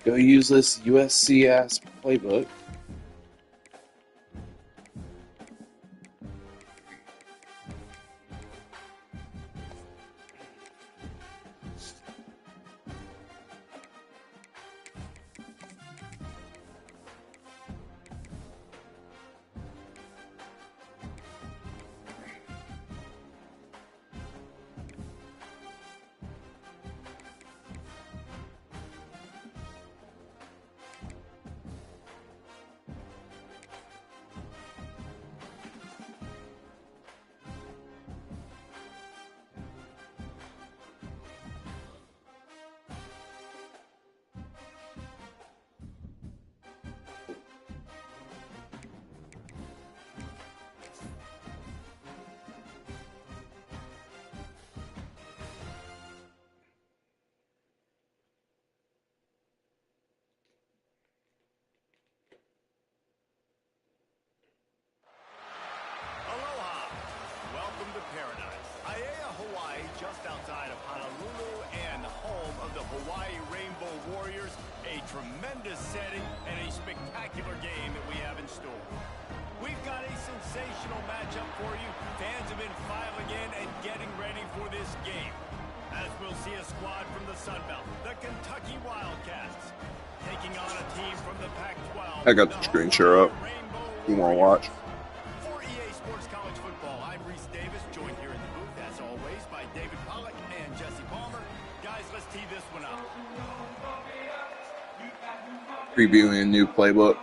Go use this USC ass playbook. I got the screen share up. You want to watch? For EA Sports College Football, I'm Reese Davis, joined here in the booth, as always, by David Pollack and Jesse Palmer. Guys, let's tee this one up. Previewing a new playbook.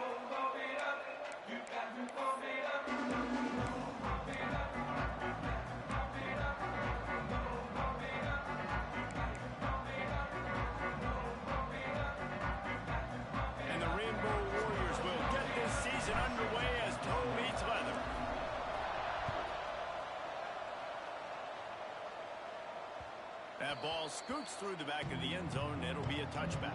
That ball scoots through the back of the end zone, and it'll be a touchback.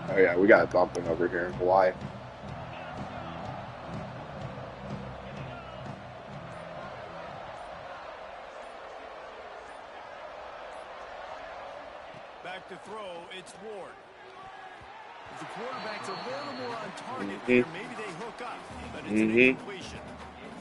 Oh yeah, we got bumping over here in Hawaii. Back to throw, it's Ward. If the quarterback's a little more on target here, maybe they hook up, but it's an incompletion.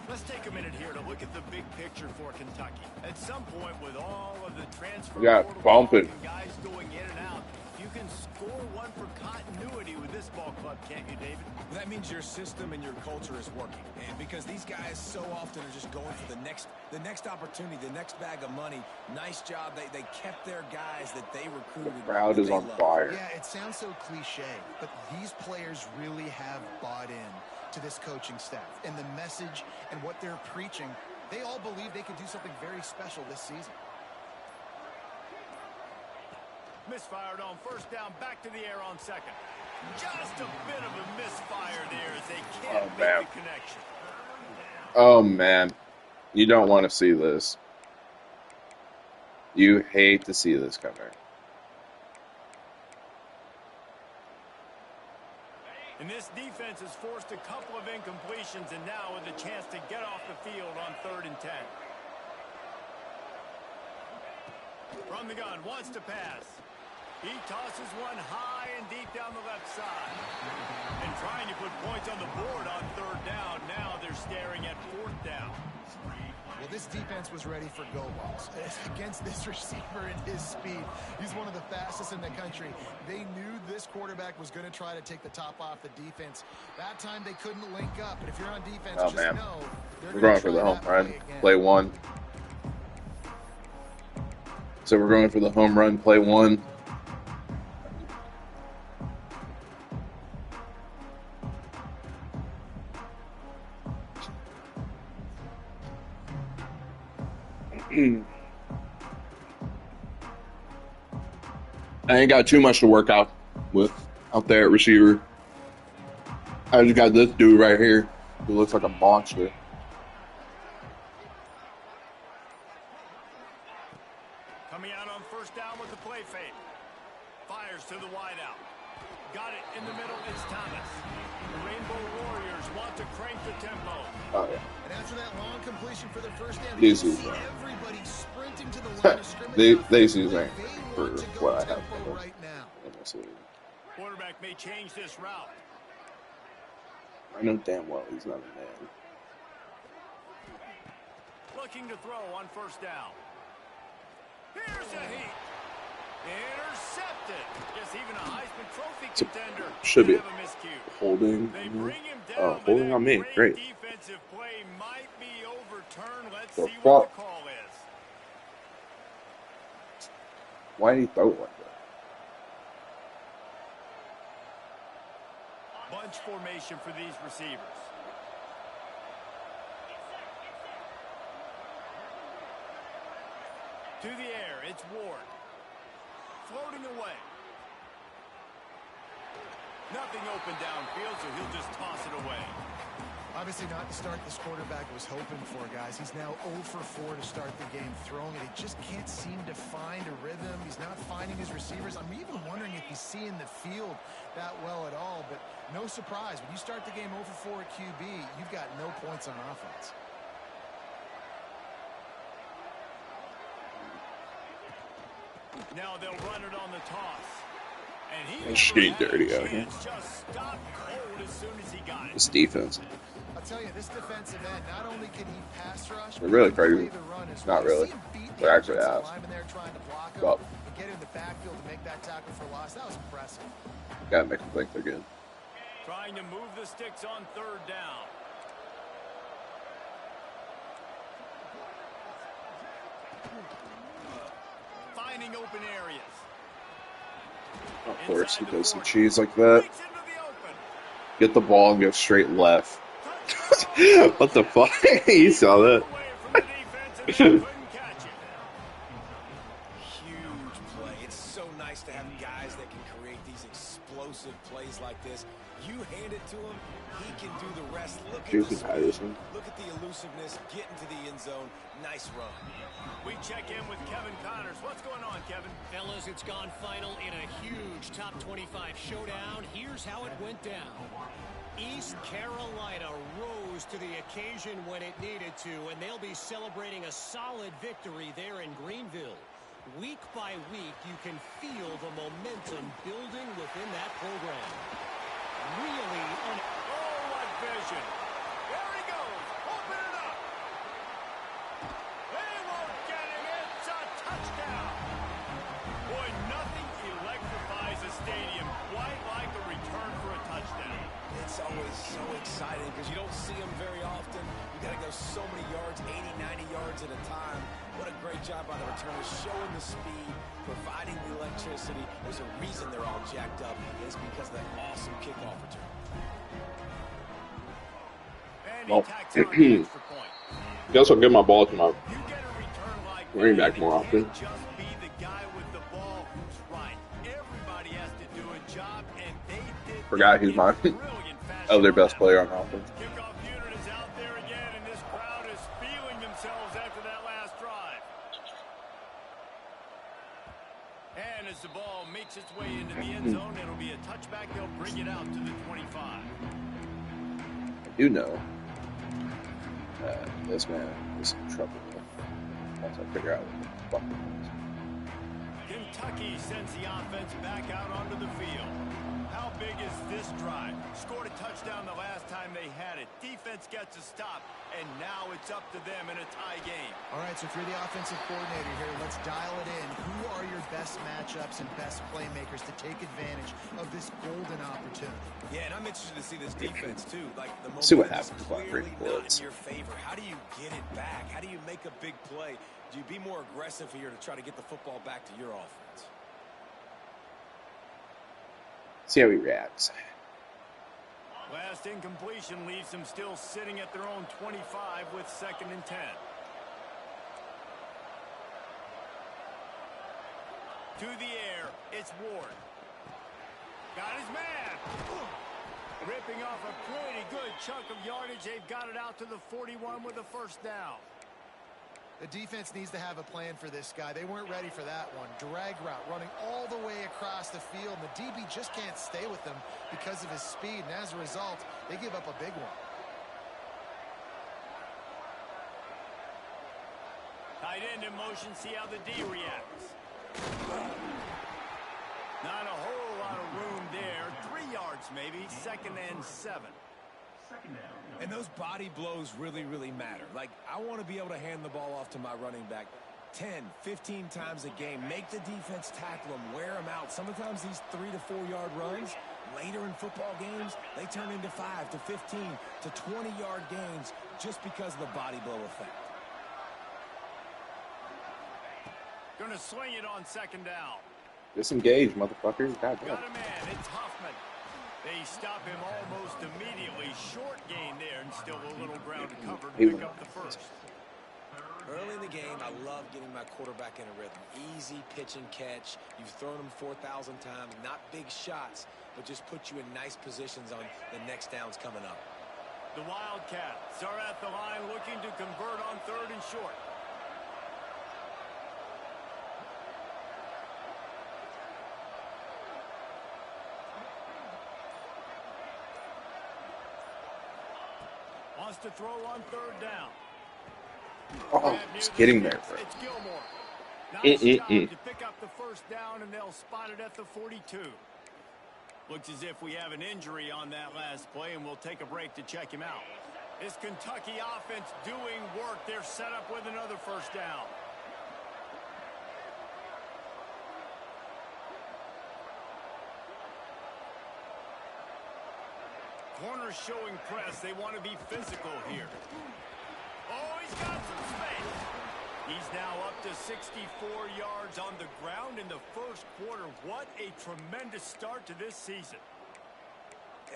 Let's take a minute here to look at the big picture for Kentucky. At some point, with all of the transfer bumping guys going in and out, you can score one for continuity with this ball club, can't you, David? That means your system and your culture is working, and because these guys so often are just going for the next opportunity, the next bag of money. Nice job. They kept their guys that they recruited. The crowd is on fire. Yeah, it sounds so cliche, but these players really have bought in to this coaching staff and the message and what they're preaching. They all believe they can do something very special this season. Misfired on first down, back to the air on second. Just a bit of a misfire there as they can't make the connection. Oh, man. You don't want to see this. You hate to see this coming. And this defense has forced a couple of incompletions, and now with a chance to get off the field on 3rd and 10. From the gun, wants to pass. He tosses one high and deep down the left side. And trying to put points on the board on 3rd down. Now they're staring at 4th down. Well, this defense was ready for go balls. Against this receiver and his speed, he's one of the fastest in the country. They knew this quarterback was going to try to take the top off the defense. That time they couldn't link up. But if you're on defense, just know we're going for the home run. Play one. So we're going for the home run, play one. I ain't got too much to work out with out there at receiver. I just got this dude right here who looks like a monster. fires to the wideout. Got it in the middle. It's Thomas. The Rainbow Warriors want to crank the tempo. Oh yeah. And after that long completion for their first down, This you is see everybody sprinting to the line of scrimmage. these ain't for want to go what I have tempo right now. in this league. Quarterback may change this route. I know damn well he's not a man. Looking to throw on first down. Here's a heat. Intercepted. Yes, even a Heisman Trophy contender Should be have a miscue. holding. They bring him down, Oh, but holding that on me. Great. defensive play might be overturned. Let's The see what fuck? the call is. Why did he throw it like that? Bunch formation for these receivers. To the air, it's Ward. Floating away. Nothing open downfield, so he'll just toss it away. Obviously not the start this quarterback was hoping for, guys. He's now 0 for 4 to start the game throwing it. He just can't seem to find a rhythm. He's not finding his receivers. I'm even wondering if he's seeing the field that well at all. But no surprise, when you start the game 0 for 4 at QB, you've got no points on offense. Now they'll run it on the toss. And he It's street dirty out here. just stopped cold as soon as he got it. This defense. I'll tell you, this defensive end, not only can he pass rush, They're really but he can crazy. play the run as Not well. really. See him beat the They're actually offensive ass. lineman there trying to block him Well, and get in the backfield to make that tackle for loss. That was impressive. gotta make them think they're good. Trying to move the sticks on third down. Finding open areas. Of course, he does some cheese like that. Breaks into the open. Get the ball and go straight left. What the fuck? You saw that? Away from the defense and they couldn't catch it. Huge play. It's so nice to have guys that can create these explosive plays like this. You hand it to him, he can do the rest. Look at the Jason speed. Patterson. Look at the elusiveness, getting to the end zone. Nice run. We check in with Kevin Connors. What's going on, Kevin? Fellas, it's gone final in a huge top 25 showdown. Here's how it went down. East Carolina rose to the occasion when it needed to, and they'll be celebrating a solid victory there in Greenville. Week by week, you can feel the momentum building within that program. Really Oh, what vision. There he goes. Open it up. They won't get him. It's a touchdown. Boy, nothing electrifies a stadium quite like a return for a touchdown. It's always so exciting because you don't see them very often. You got to go so many yards, 80, 90 yards at a time. What a great job by the returners, showing the speed, providing the electricity. There's a reason they're all jacked up. It's because of that awesome kickoff return. And Well, he tacks on the extra point. Guess I'll give my ball to my You get a return like running that, back more you often. can't just be the guy with the ball who's right. Everybody has to do a job, and they did Forgot that he's in my brilliant fashion other on best that player one. on offense. Kickoff unit is out there again, and this crowd is feeling themselves after that last drive. And as the ball makes its way into the end zone, it'll be a touchback. They'll bring it out to the 25. I do know this man is in trouble once I figure out what the fuck it is. Kentucky sends the offense back out onto the field. How big is this drive? Scored a touchdown the last time they had it. Defense gets a stop, and now it's up to them in a tie game. All right, so if you're the offensive coordinator here, let's dial it in. Who are your best matchups and best playmakers to take advantage of this golden opportunity? Yeah, and I'm interested to see this defense, too. Like, the See what momentum is happens when I clearly bring not blitz. in your favor. How do you get it back? How do you make a big play? Do you be more aggressive here to try to get the football back to your offense? See how he reacts. Last incompletion leaves them still sitting at their own 25 with 2nd and 10. To the air, it's Ward. Got his man. Ripping off a pretty good chunk of yardage. They've got it out to the 41 with a first down. The defense needs to have a plan for this guy. They weren't ready for that one. Drag route running all the way across the field. And the DB just can't stay with him because of his speed. And as a result, they give up a big one. Tight end in motion. See how the D reacts. Not a whole lot of room there. 3 yards maybe. 2nd and 7. And those body blows really, really matter. Like, I want to be able to hand the ball off to my running back 10, 15 times a game. Make the defense tackle them, wear them out. Sometimes these 3 to 4 yard runs, later in football games, they turn into 5 to 15 to 20 yard gains just because of the body blow effect. Going to swing it on 2nd down. Disengage, motherfuckers. God damn. Got a man. It's Huffman. They stop him almost immediately. Short gain there and still a little ground to cover to pick up the first. Early in the game, I love getting my quarterback in a rhythm. Easy pitch and catch. You've thrown them 4,000 times. Not big shots, but just put you in nice positions on the next downs coming up. The Wildcats are at the line looking to convert on 3rd and short. Wants to throw on 3rd down. Oh, just getting there, bro. It's Gilmore. Nice job to pick up the 1st down, and they'll spot it at the 42. Looks as if we have an injury on that last play, and we'll take a break to check him out. This Kentucky offense doing work. They're set up with another 1st down. Corners showing press. They want to be physical here. Oh, he's got some space. He's now up to 64 yards on the ground in the 1st quarter. What a tremendous start to this season.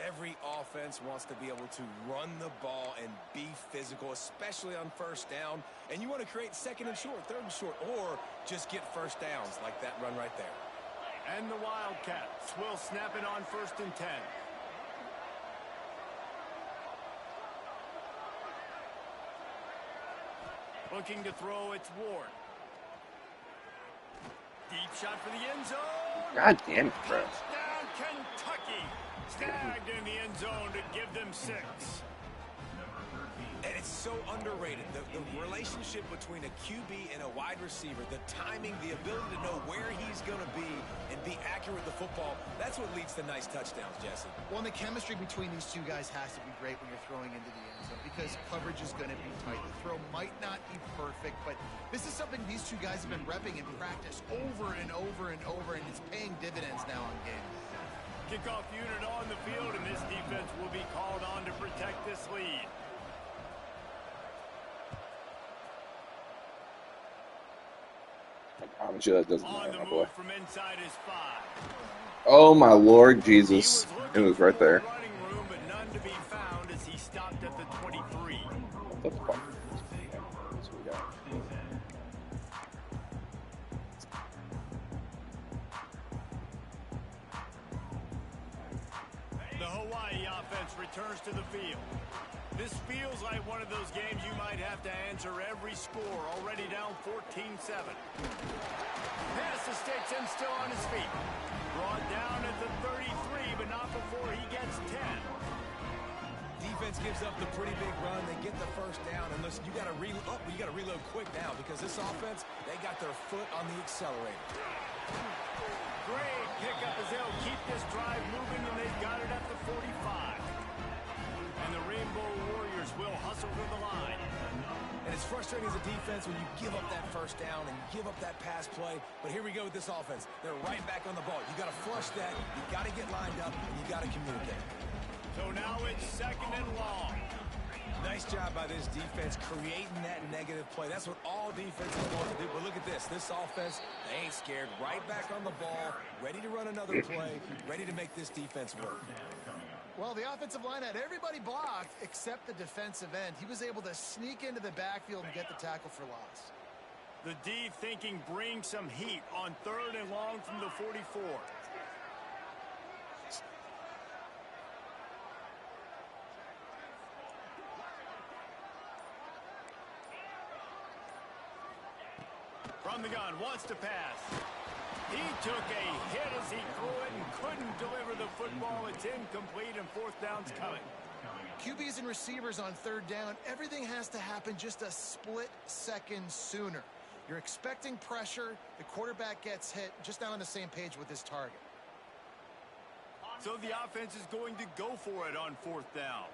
Every offense wants to be able to run the ball and be physical, especially on 1st down. And you want to create 2nd and short, 3rd and short, or just get 1st downs like that run right there. And the Wildcats will snap it on 1st and 10. Looking to throw, it's Ward. Deep shot for the end zone. God damn it, bro. Touchdown, Kentucky. Snagged in the end zone to give them 6. And it's so underrated. The relationship between a QB and a wide receiver, the timing, the ability to know where he's going to be and be accurate with the football, that's what leads to nice touchdowns, Jesse. Well, and the chemistry between these two guys has to be great when you're throwing into the end zone because coverage is going to be tight. The throw might not be perfect, but this is something these two guys have been repping in practice over and over and over, and it's paying dividends now in games. Kickoff unit on the field, and this defense will be called on to protect this lead. I promise you that doesn't On matter, the my boy. move from inside his 5. Oh my Lord Jesus. It was right there. Running room, but none to be found as he stopped at the 23. What the fuck? That's what we got. The Hawaii offense returns to the field. This feels like one of those games you might have to answer every score. Already down 14-7. Pass to Stetson, still on his feet. Brought down at the 33, but not before he gets 10. Defense gives up the pretty big run. They get the 1st down, and listen, you got to reload quick now because this offense, they got their foot on the accelerator. Great pickup as they'll keep this drive moving, and they've got it at the 45. And the Rainbow Warriors will hustle to the line. And it's frustrating as a defense when you give up that 1st down and give up that pass play. But here we go with this offense. They're right back on the ball. You got to flush that. You got to get lined up, and you got to communicate. So now it's 2nd and long. Nice job by this defense creating that negative play. That's what all defenses want to do. But look at this. This offense, they ain't scared. Right back on the ball, ready to run another play, ready to make this defense work. Well, the offensive line had everybody blocked except the defensive end. He was able to sneak into the backfield and get the tackle for loss. The D thinking bring some heat on 3rd and long from the 44. On the gun, wants to pass. He took a hit as he threw it and couldn't deliver the football. It's incomplete, and fourth down's coming. QBs and receivers on third down, everything has to happen just a split second sooner. You're expecting pressure. The quarterback gets hit, just not on the same page with his target. So the offense is going to go for it on fourth down.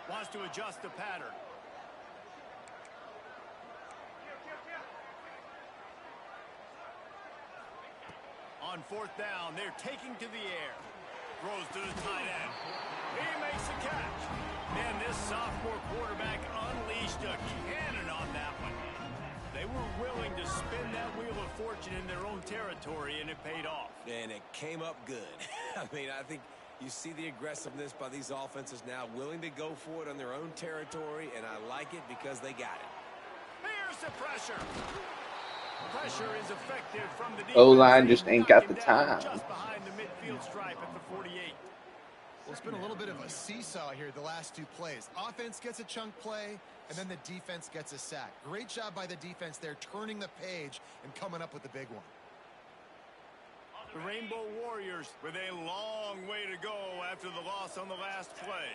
Wants to adjust the pattern. On fourth down, they're taking to the air. Throws to the tight end. He makes a catch. And this sophomore quarterback unleashed a cannon on that one. They were willing to spin that wheel of fortune in their own territory, and it paid off. And it came up good. I mean, I think you see the aggressiveness by these offenses now, willing to go for it on their own territory, and I like it because they got it. Here's the pressure. Pressure is effective from the defense. O-line just ain't got the time. Just behind the midfield stripe at the 48. Well, it's been a little bit of a seesaw here the last two plays. Offense gets a chunk play, and then the defense gets a sack. Great job by the defense there, turning the page and coming up with the big one. The Rainbow Warriors with a long way to go after the loss on the last play.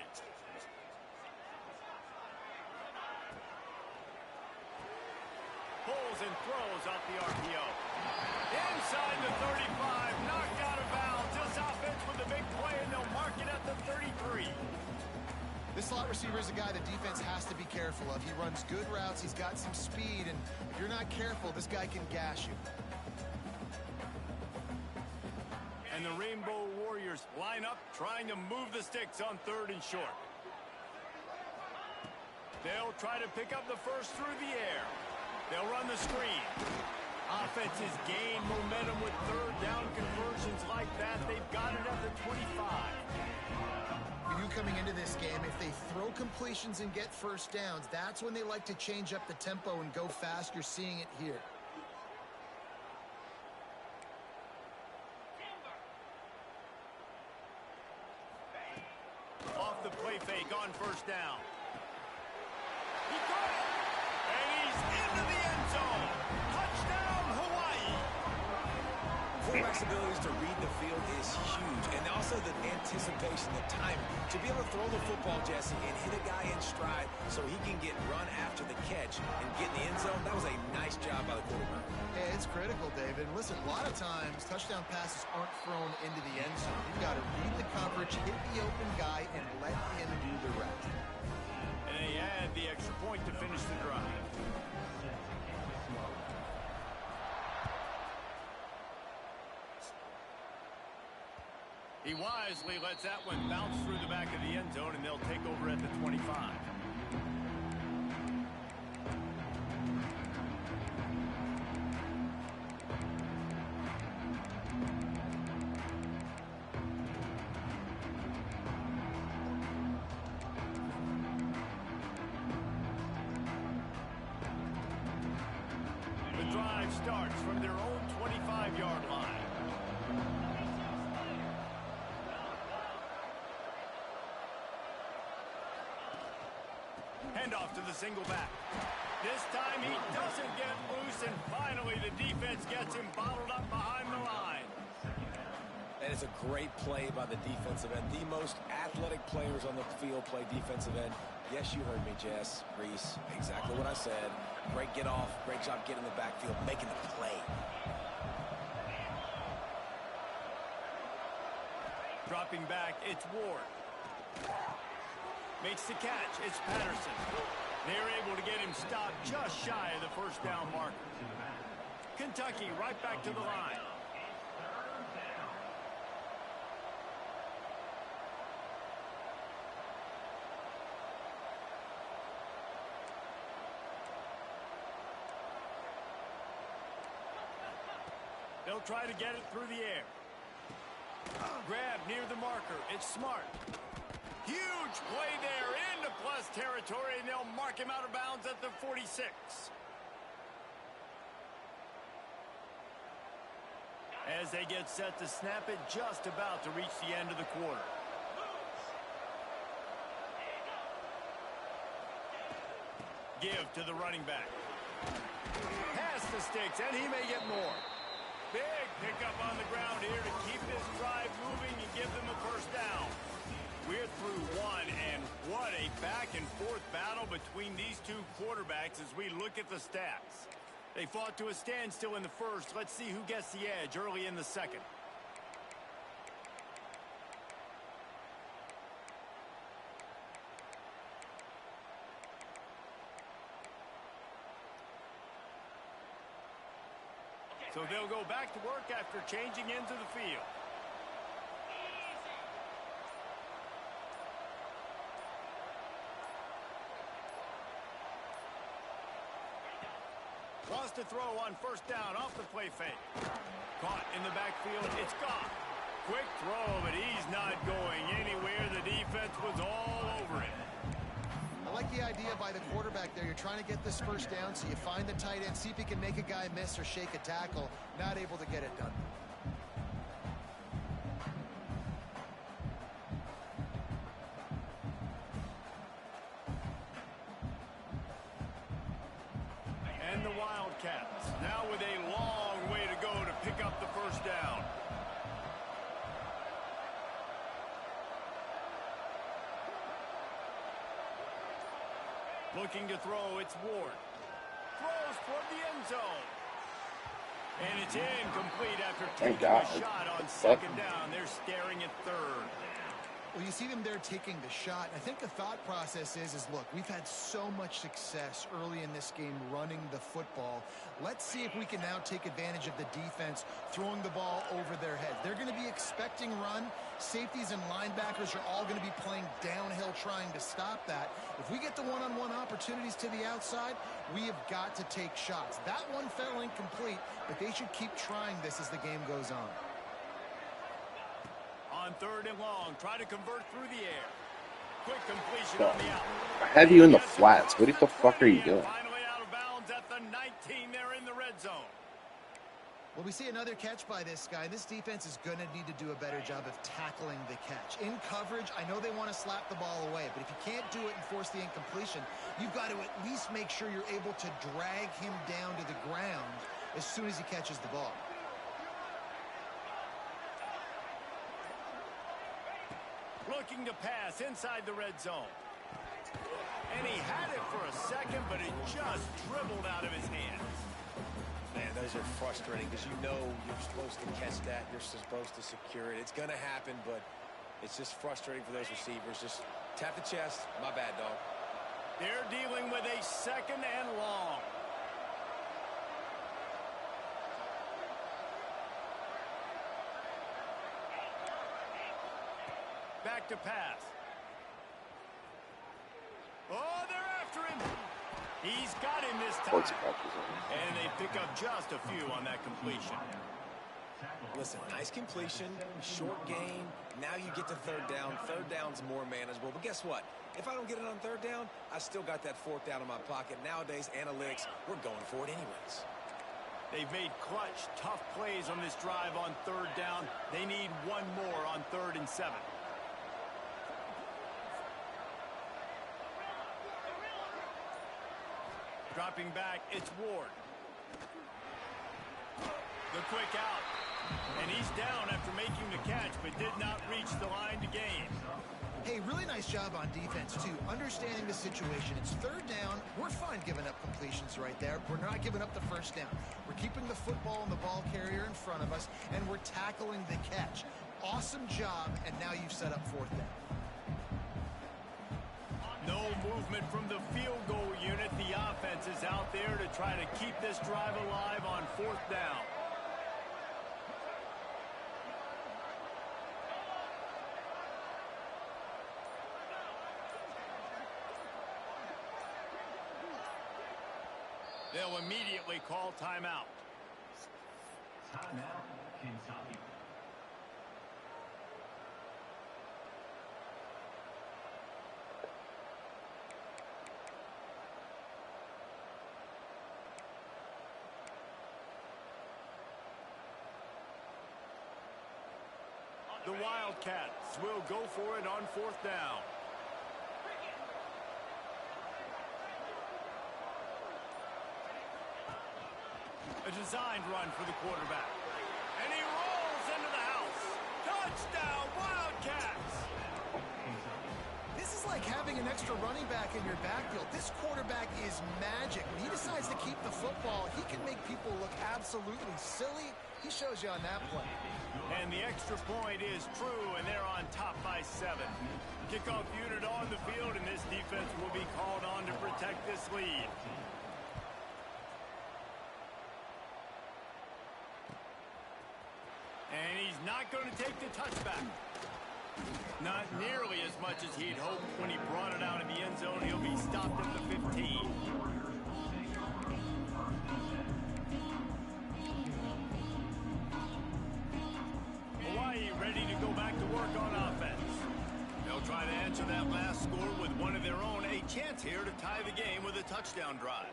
Pulls and throws out the RPO. Inside the 35, knocked out of bounds. This offense with a big play, and they'll mark it at the 33. This slot receiver is a guy the defense has to be careful of. He runs good routes, he's got some speed, and if you're not careful, this guy can gash you. And the Rainbow Warriors line up, trying to move the sticks on third and short. They'll try to pick up the first through the air. They'll run the screen. Offenses gain momentum with third down conversions like that. They've got it at the 25. You knew coming into this game, if they throw completions and get first downs, that's when they like to change up the tempo and go fast. You're seeing it here. Off the play fake on first down. He got it! And he's into the end zone. Touchdown, Hawaii! Quarterback's abilities to read the field is huge, and also the anticipation, the timing. To be able to throw the football, Jesse, and hit a guy in stride so he can get run after the catch and get in the end zone, that was a nice job by the quarterback. Yeah, it's critical, David. Listen, a lot of times, touchdown passes aren't thrown into the end zone. You've got to read the coverage, hit the open guy, and let him do the rest. And they add the extra point to finish the drive. He wisely lets that one bounce through the back of the end zone, and they'll take over at the 25. The drive starts from their own 25-yard line. Handoff to the single back. This time he doesn't get loose, and finally the defense gets him bottled up behind the line. And it's a great play by the defensive end. The most athletic players on the field play defensive end. Yes, you heard me, Jess, Reese. Exactly what I said. Great get off. Great job getting in the backfield, making the play. Dropping back, it's Ward. Makes the catch, it's Patterson. They're able to get him stopped just shy of the first down marker. Kentucky right back to the line. They'll try to get it through the air. Grab near the marker, it's Smart. Huge play there into plus territory, and they'll mark him out of bounds at the 46. As they get set to snap it, just about to reach the end of the quarter. Give to the running back. Pass the sticks, and he may get more. Big pickup on the ground here to keep this drive moving and give them a first down. We're through one, and what a back-and-forth battle between these two quarterbacks as we look at the stats. They fought to a standstill in the first. Let's see who gets the edge early in the second. So they'll go back to work after changing into the field. Lost a throw on first down off the play fake. Caught in the backfield. It's gone. Quick throw, but he's not going anywhere. The defense was all over it. I like the idea by the quarterback there. You're trying to get this first down, so you find the tight end, see if he can make a guy miss or shake a tackle. Not able to get it done. And the Wildcats now with a long way to go to pick up the first down. Looking to throw, it's Ward. Throws toward the end zone. And it's incomplete after taking a shot on second down. They're staring at third. Well, you see them there taking the shot. I think the thought process is look, we've had so much success early in this game running the football. Let's see if we can now take advantage of the defense throwing the ball over their heads. They're going to be expecting run. Safeties and linebackers are all going to be playing downhill trying to stop that. If we get the one-on-one opportunities to the outside, we have got to take shots. That one fell incomplete, but they should keep trying this as the game goes on. On third and long, try to convert through the air. Quick completion on the out. I have you in the flats. What the fuck are you doing? Finally out of bounds at the 19. They're in the red zone. Well, we see another catch by this guy. This defense is going to need to do a better job of tackling the catch. In coverage, I know they want to slap the ball away, but if you can't do it and force the incompletion, you've got to at least make sure you're able to drag him down to the ground as soon as he catches the ball. Looking to pass inside the red zone. And he had it for a second, but it just dribbled out of his hands. Man, those are frustrating because you know you're supposed to catch that. You're supposed to secure it. It's going to happen, but it's just frustrating for those receivers. Just tap the chest. My bad, dog. They're dealing with a second and long. Back to pass. Oh, they're after him. He's got him this time. And they pick up just a few on that completion. Listen, nice completion, short gain. Now you get to third down. Third down's more manageable. But guess what? If I don't get it on third down, I still got that fourth down in my pocket. Nowadays, analytics, we're going for it anyways. They've made clutch, tough plays on this drive on third down. They need one more on 3rd and 7. Dropping back, it's Ward. The quick out. And he's down after making the catch, but did not reach the line to gain. Hey, really nice job on defense, too. Understanding the situation. It's third down. We're fine giving up completions right there. We're not giving up the first down. We're keeping the football and the ball carrier in front of us, and we're tackling the catch. Awesome job, and now you've set up 4th down. No movement from the field goal unit. The offense is out there to try to keep this drive alive on 4th down. They'll immediately call timeout. Timeout, Kentucky. The Wildcats will go for it on 4th down. designed run for the quarterback. And he rolls into the house. Touchdown, Wildcats! This is like having an extra running back in your backfield. This quarterback is magic. When he decides to keep the football, he can make people look absolutely silly. He shows you on that play. And the extra point is true, and they're on top by 7. Kickoff unit on the field, and this defense will be called on to protect this lead. And he's not going to take the touchback. Not nearly as much as he'd hoped when he brought it out of the end zone. He'll be stopped at the 15. Hawaii ready to go back to work on offense. They'll try to answer that last score with one of their own. A chance here to tie the game with a touchdown drive.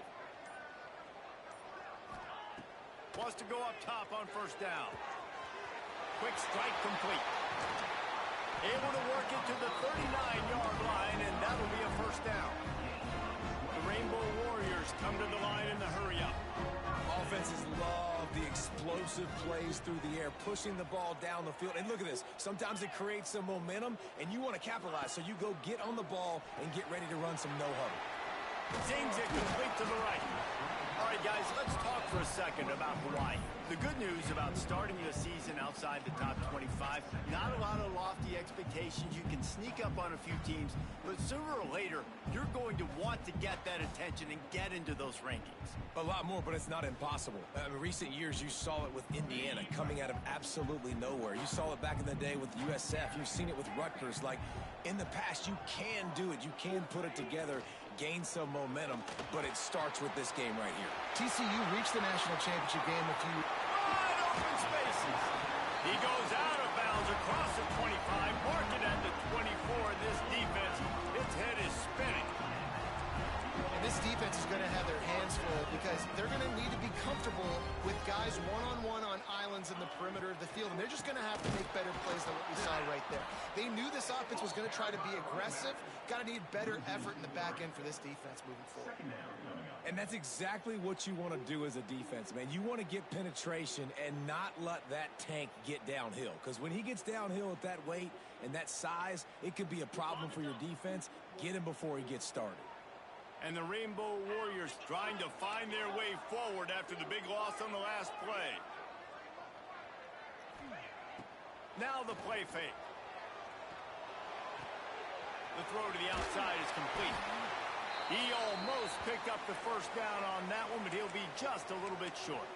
Wants to go up top on first down. Quick strike complete. Able to work it to the 39-yard line, and that'll be a first down. The Rainbow Warriors come to the line in the hurry-up. Offenses love the explosive plays through the air, pushing the ball down the field. And look at this. Sometimes it creates some momentum, and you want to capitalize. So you go get on the ball and get ready to run some no-huddle. Zings it complete to the right. All right, guys, let's talk for a second about Hawaii. The good news about starting the season outside the top 25, not a lot of lofty expectations. You can sneak up on a few teams, but sooner or later, you're going to want to get that attention and get into those rankings. A lot more, but it's not impossible. In recent years, you saw it with Indiana coming out of absolutely nowhere. You saw it back in the day with USF. You've seen it with Rutgers. Like, in the past, you can do it. You can put it together, gain some momentum, but it starts with this game right here. TCU reached the national championship game a few... Wide open spaces. He goes out of bounds across the 25, marking at the 24. This defense, its head is spinning. And this defense is going to have their hands full because they're going to need to be comfortable with guys one-on-one on islands in the perimeter of the field, and they're just going to have to make better plays than what we saw right there. They knew this offense was going to try to be aggressive. Got to need better effort in the back end for this defense moving forward. And that's exactly what you want to do as a defense, man. You want to get penetration and not let that tank get downhill. Because when he gets downhill at that weight and that size, it could be a problem for your defense. Get him before he gets started. And the Rainbow Warriors trying to find their way forward after the big loss on the last play. Now the play fake. The throw to the outside is complete. He almost picked up the first down on that one, but he'll be just a little bit short.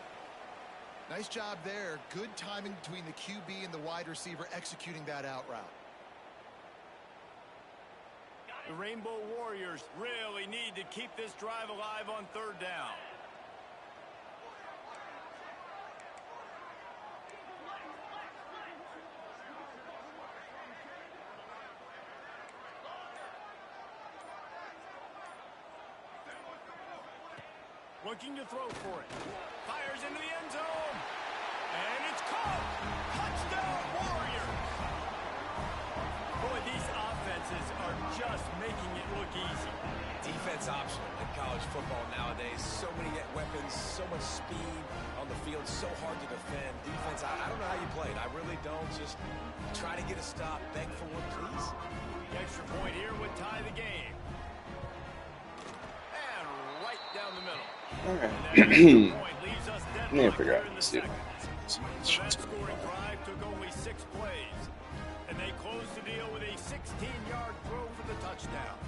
Nice job there. Good timing between the QB and the wide receiver executing that out route. The Rainbow Warriors really need to keep this drive alive on third down. Looking to throw for it. Fires into the end zone. And it's caught. Touchdown, Warriors. Boy, these offenses are just making it look easy. Defense optional in college football nowadays. So many weapons, so much speed on the field, so hard to defend. Defense, I don't know how you play it. I really don't. Just try to get a stop, beg for one, please. The extra point here would tie the game. And right down the middle. All right. Point leaves us Let me deadlocked figure here out in the this dude. second. So that scoring drive took only 6 plays. And they closed the deal with a 16-yard throw for the touchdown.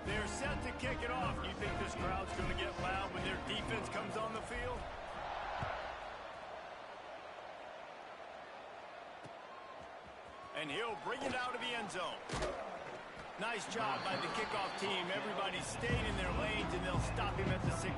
They're set to kick it off. Do you think this crowd's going to get loud when their defense comes on the field? And he'll bring it out of the end zone. Nice job by the kickoff team. Everybody stayed in their lanes, and they'll stop him at the 16.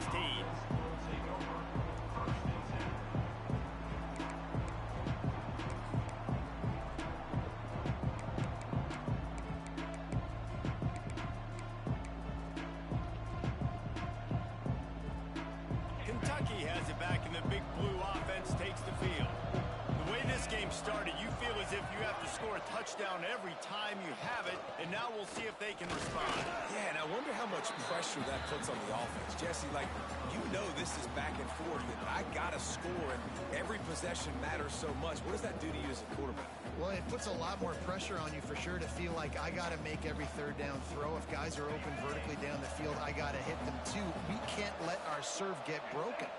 Kentucky has it back, and the big blue offense takes the field. The The way this game started, you feel as if you have to score a touchdown every time you have it, and now we'll see if they can respond. Yeah, and I wonder how much pressure that puts on the offense. Jesse, like, you know this is back and forth, and I got to score, and every possession matters so much. What does that do to you as a quarterback? Well, it puts a lot more pressure on you for sure to feel like I got to make every third down throw. If guys are open vertically down the field, I got to hit them too. We can't let our serve get broken.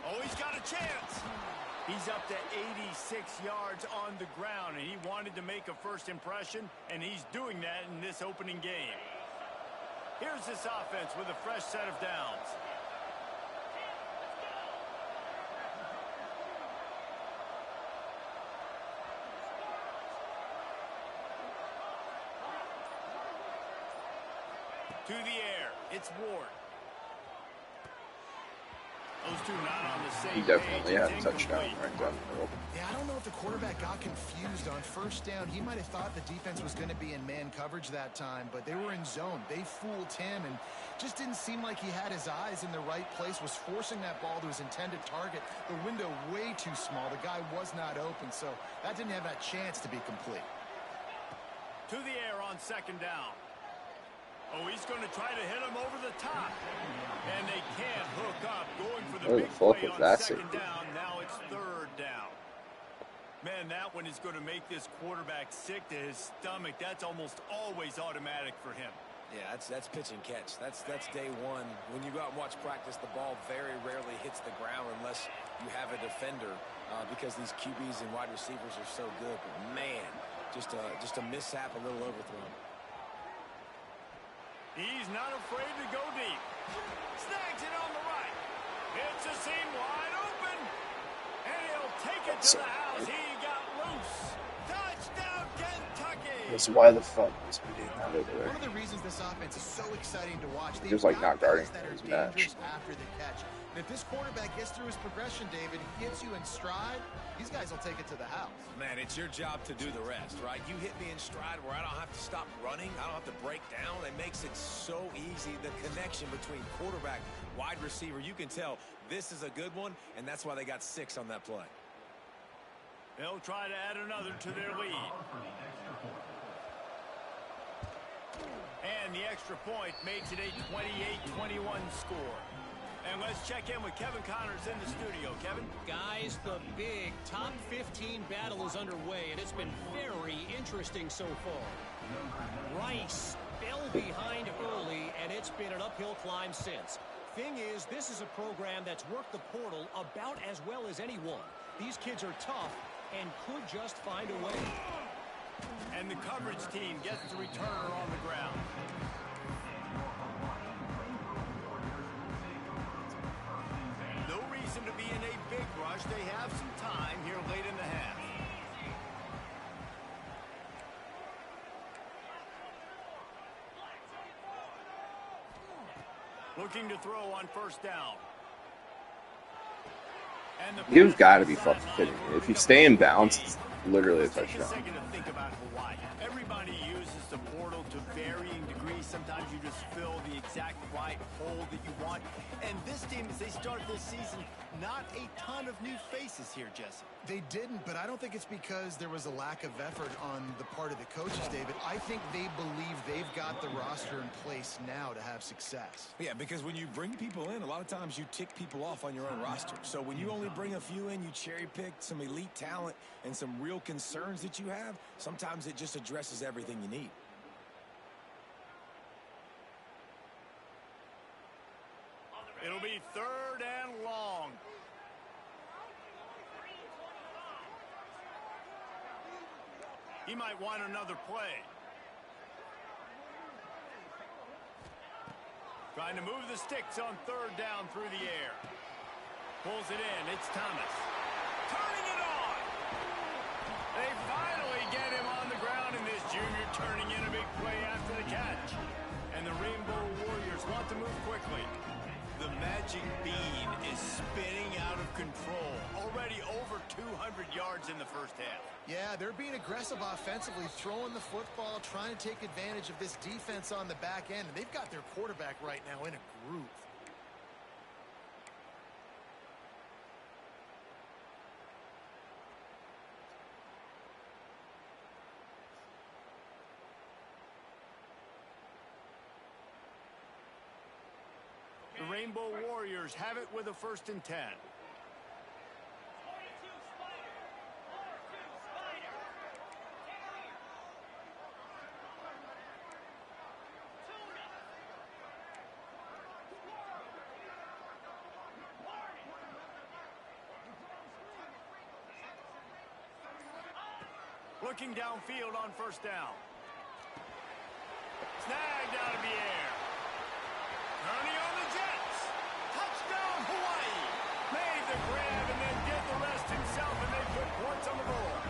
Oh, he's got a chance. He's up to 86 yards on the ground, and he wanted to make a first impression, and he's doing that in this opening game. Here's this offense with a fresh set of downs. To the air, it's Ward. Those two not on the same He definitely page. had a It's touchdown incomplete. right down the middle. Yeah, I don't know if the quarterback got confused on first down. He might have thought the defense was going to be in man coverage that time, but they were in zone. They fooled him and just didn't seem like he had his eyes in the right place, was forcing that ball to his intended target. The window way too small. The guy was not open, so that didn't have that chance to be complete. To the air on second down. Oh, he's going to try to hit him over the top. And they can't hook up. Going for the Where big the fuck play was on that second safety? down. Now it's third down. Man, that one is going to make this quarterback sick to his stomach. That's almost always automatic for him. Yeah, that's pitch and catch. That's day one. When you go out and watch practice, the ball very rarely hits the ground unless you have a defender because these QBs and wide receivers are so good. But man, just a mishap, a little overthrown. He's not afraid to go deep. Snags it on the right. It's a seam wide open. And he'll take it to the house. He got loose. Touchdown, Kentucky. That's why the fuck was we doing that over there. One of the reasons this offense is so exciting to watch, they've Just like got not guarding guys that are his match. dangerous after the catch. And if this quarterback gets through his progression, David, gets you in stride, these guys will take it to the house. Man, it's your job to do the rest, right? You hit me in stride where I don't have to stop running. I don't have to break down. It makes it so easy. The connection between quarterback, wide receiver, you can tell this is a good one, and that's why they got 6 on that play. They'll try to add another to their lead. And the extra point makes it a 28-21 score. And let's check in with Kevin Connors in the studio. Kevin? Guys, the big top 15 battle is underway, and it's been very interesting so far. Rice fell behind early, and it's been an uphill climb since. Thing is, this is a program that's worked the portal about as well as anyone. These kids are tough and could just find a way. And the coverage team gets the returner on the ground. No reason to be in a big rush. They have some time here late in the half. Looking to throw on first down. And the You've pass got to is be sidelined. fucking kidding me. If you stay in bounds, it's literally a Take a touchdown. second to think about Hawaii. Everybody uses the portal to varying degrees. Sometimes you just fill the exact right hole that you want. And this team, as they start this season, not a ton of new faces here, Jesse. They didn't, but I don't think it's because there was a lack of effort on the part of the coaches, David. I think they believe they've got the roster in place now to have success. Yeah, because when you bring people in, a lot of times you tick people off on your own roster. So when you only bring a few in, you cherry pick some elite talent and some real concerns that you have, sometimes it just addresses everything you need. It'll be third and long. He might want another play. Trying to move the sticks on third down through the air. Pulls it in. It's Thomas. Turning it on. They finally get him on the ground, and this junior turning in a big play after the catch. And the Rainbow Warriors want to move quickly. The magic bean is spinning out of control. Already over 200 yards in the first half. Yeah, they're being aggressive offensively, throwing the football, trying to take advantage of this defense on the back end. And they've got their quarterback right now in a groove. The Rainbow Warriors have it with a 1st and 10. Looking downfield on 1st down. Snagged out of the air. Turning on the Jets. Touchdown, Hawaii. Made the grab and then did the rest himself, and they put points on the board.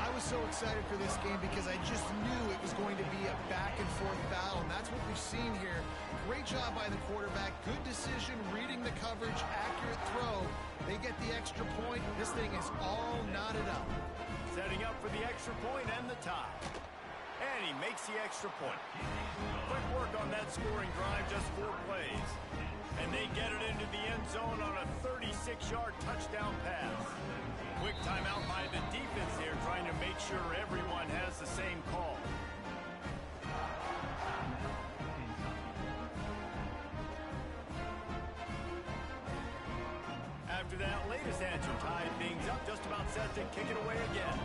I was so excited for this game because I just knew it was going to be a back-and-forth battle, and that's what we've seen here. Great job by the quarterback. Good decision, reading the coverage, accurate throw. They get the extra point. This thing is all knotted up. Setting up for the extra point and the tie. And he makes the extra point. Quick work on that scoring drive, just 4 plays. And they get it into the end zone on a 36-yard touchdown pass. Quick timeout by the defense here, trying to make sure everyone has the same call. After that latest answer tied things up, just about set to kick it away again.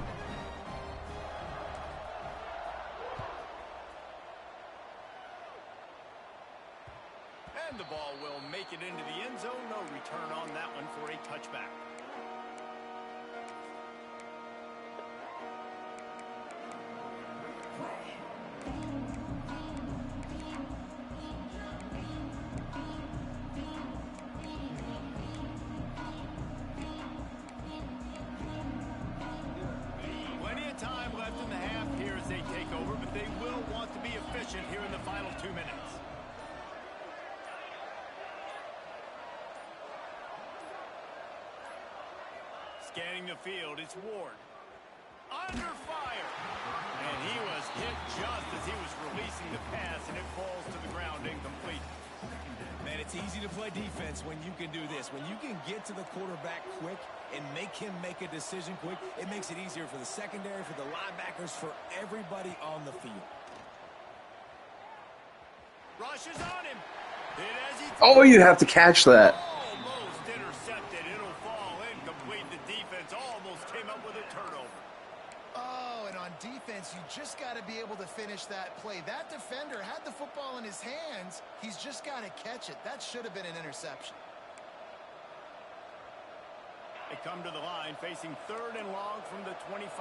And the ball will make it into the end zone. No return on that one for a touchback. Plenty of time left in the half here as they take over, but they will want to be efficient here in the final 2 minutes. Scanning the field, it's Ward. Under fire! And he was hit just as he was releasing the pass, and it falls to the ground incomplete. Man, it's easy to play defense when you can do this. When you can get to the quarterback quick and make him make a decision quick, it makes it easier for the secondary, for the linebackers, for everybody on the field. Rushes on him. Hit as he Oh, you have to catch that. almost intercepted. It'll fall incomplete. The defense almost came up with a turnover. Oh, and on defense, you just got to be able to finish that play. That defender had the football in his hands. He's just got to catch it. That should have been an interception. They come to the line facing 3rd and long from the 25.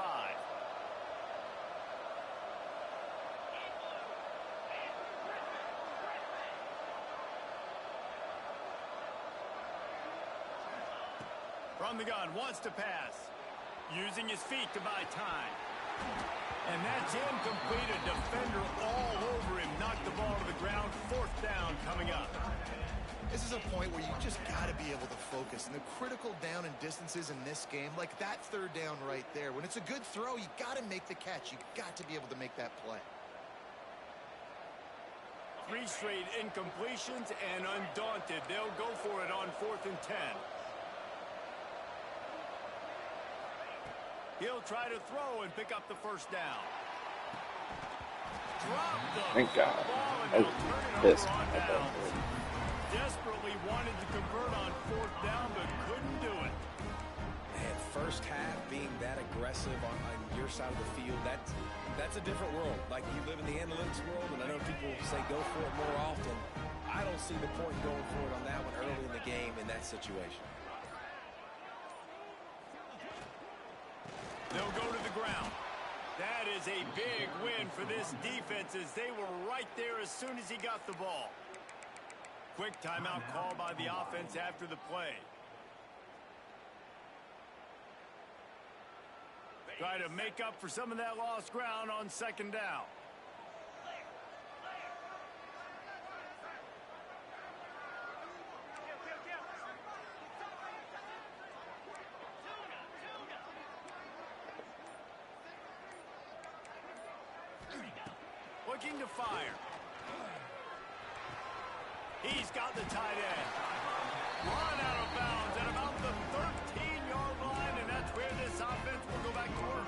From the gun, wants to pass. Using his feet to buy time. And that's incomplete. A defender all over him. Knocked the ball to the ground. 4th down coming up. This is a point where you just got to be able to focus. And the critical down and distances in this game, like that 3rd down right there, when it's a good throw, you got to make the catch. You got to be able to make that play. 3 straight incompletions, and undaunted, they'll go for it on 4th and 10. He'll try to throw and pick up the 1st down. Drop the Thank God. ball, and I they'll turn it was pissed over on at that. downs. Desperately wanted to convert on 4th down, but couldn't do it. And first half being that aggressive on your side of the field, that's a different world. Like, you live in the analytics world, and I know people say go for it more often. I don't see the point going for it on that one early in the game in that situation. They'll go to the ground. That is a big win for this defense as they were right there as soon as he got the ball. Quick timeout call by the offense after the play. Try to make up for some of that lost ground on 2nd down. looking to fire. He's got the tight end. Run out of bounds at about the 13-yard line, and that's where this offense will go back to work.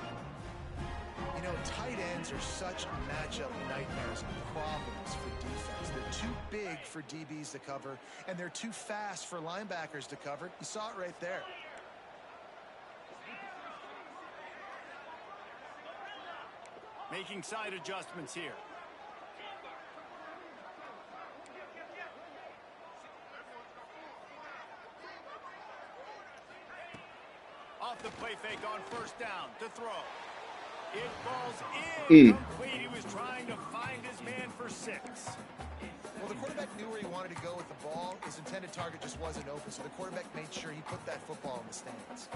You know, tight ends are such matchup nightmares and problems for defense. They're too big for DBs to cover, and they're too fast for linebackers to cover. You saw it right there. Making side adjustments here. Off the play fake on first down to throw. It falls incomplete. He was trying to find his man for 6. Well, the quarterback knew where he wanted to go with the ball. His intended target just wasn't open, so the quarterback made sure he put that football in the stands.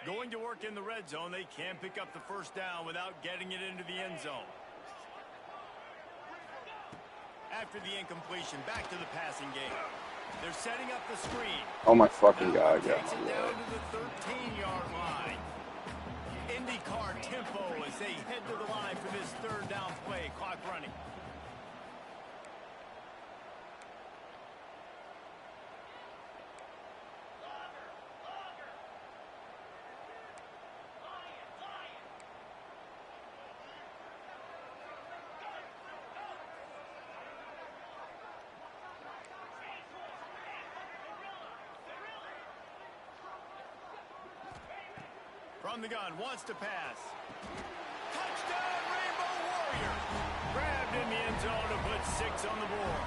Going to work in the red zone, they can pick up the first down without getting it into the end zone. After the incompletion, back to the passing game. They're setting up the screen. Oh my fucking god, yeah. Takes it down to the 13-yard line. IndyCar tempo as they head to the line for this third down play. Clock running. From the gun, wants to pass. Touchdown, Rainbow Warrior! Grabbed in the end zone to put 6 on the board.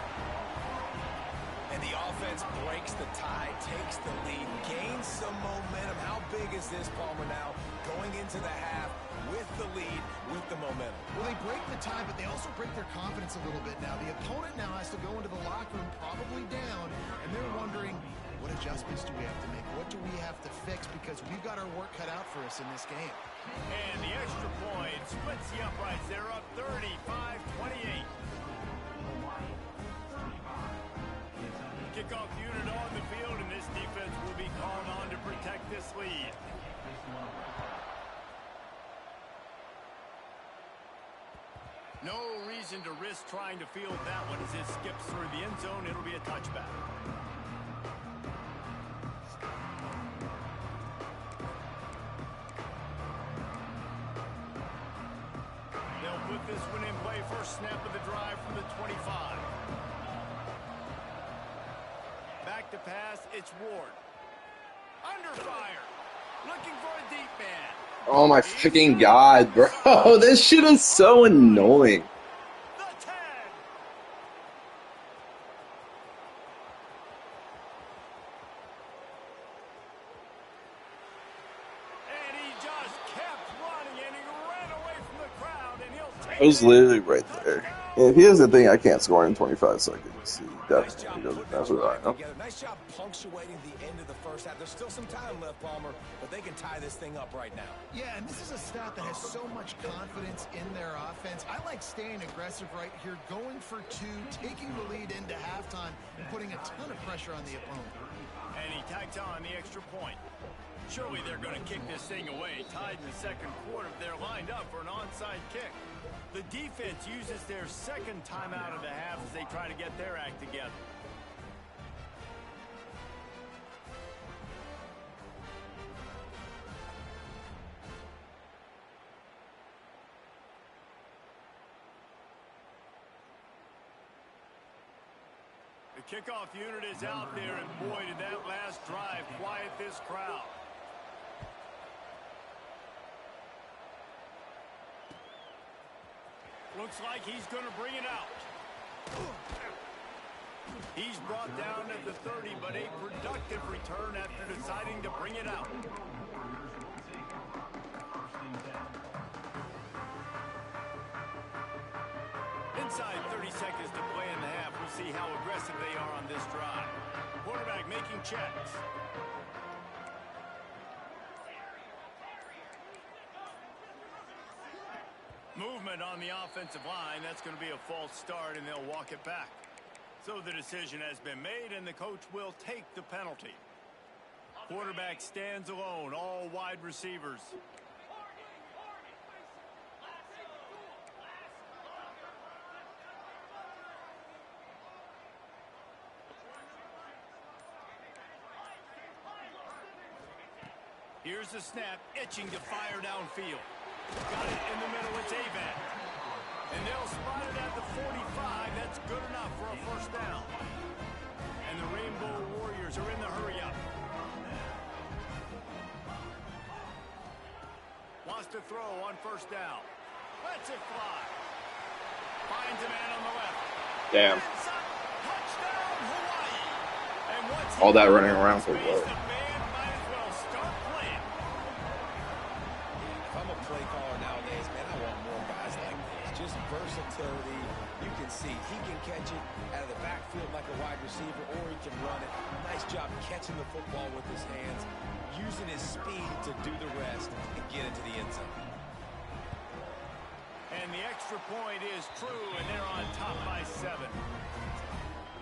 And the offense breaks the tie, takes the lead, gains some momentum. How big is this, Palmer, now? Going into the half with the lead, with the momentum. Well, they break the tie, but they also break their confidence a little bit now. The opponent now has to go into the locker room probably down, and they're wondering, what adjustments do we have to make? What do we have to fix? Because we've got our work cut out for us in this game. And the extra point splits the uprights. They're up 35-28. Kickoff unit on the field, and this defense will be called on to protect this lead. No reason to risk trying to field that one as it skips through the end zone. It'll be a touchback. They'll put this one in play. First snap of the drive from the 25. Back to pass, it's Ward. Under fire. Looking for a deep man. Oh my freaking god, bro. This shit is so annoying. The 10. And he just kept running, and he ran away from the crowd, and he'll take It was literally right there. And here's the thing, I can't score in 25 seconds. He definitely doesn't. That's what I know. Nice job punctuating the end of the first half. There's still some time left, Palmer, but they can tie this thing up right now. Yeah, and this is a stat that has so much confidence in their offense. I like staying aggressive right here, going for 2, taking the lead into halftime, and putting a ton of pressure on the opponent. And he tags on the extra point. Surely they're going to kick this thing away. Tied in the second quarter, they're lined up for an onside kick. The defense uses their second timeout of the half as they try to get their act together. The kickoff unit is out there, and boy, did that last drive quiet this crowd. Looks like he's going to bring it out. He's brought down at the 30, but a productive return after deciding to bring it out. Inside 30 seconds to play in the half. We'll see how aggressive they are on this drive. Quarterback making checks. Movement on the offensive line. That's going to be a false start, and they'll walk it back. So the decision has been made, and the coach will take the penalty. Quarterback stands alone, all wide receivers. Here's the snap, itching to fire downfield. Got it in the middle, it's Avant. And they'll spot it at the 45. That's good enough for a first down. And the Rainbow Warriors are in the hurry-up. Wants to throw on first down. Lets it fly. Finds a man on the left. Damn. Touchdown, Hawaii. And once All that running around for what? Play caller nowadays, man, I want more guys like this. Just versatility. You can see he can catch it out of the backfield like a wide receiver, or he can run it. Nice job catching the football with his hands, using his speed to do the rest and get into the end zone. And the extra point is true, and they're on top by 7.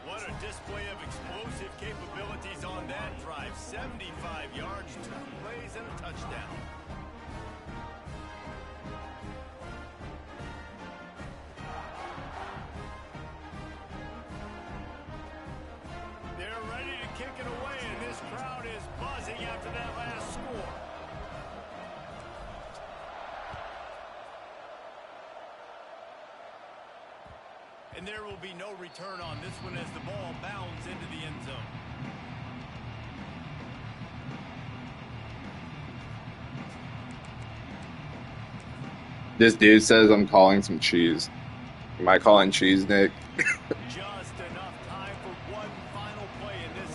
What a display of explosive capabilities on that drive. 75 yards, 2 plays, and a touchdown. They're ready to kick it away, and this crowd is buzzing after that last score. And there will be no return on this one as the ball bounds into the end zone. This dude says I'm calling some cheese. Am I calling cheese, Nick? Just enough time for one final play in this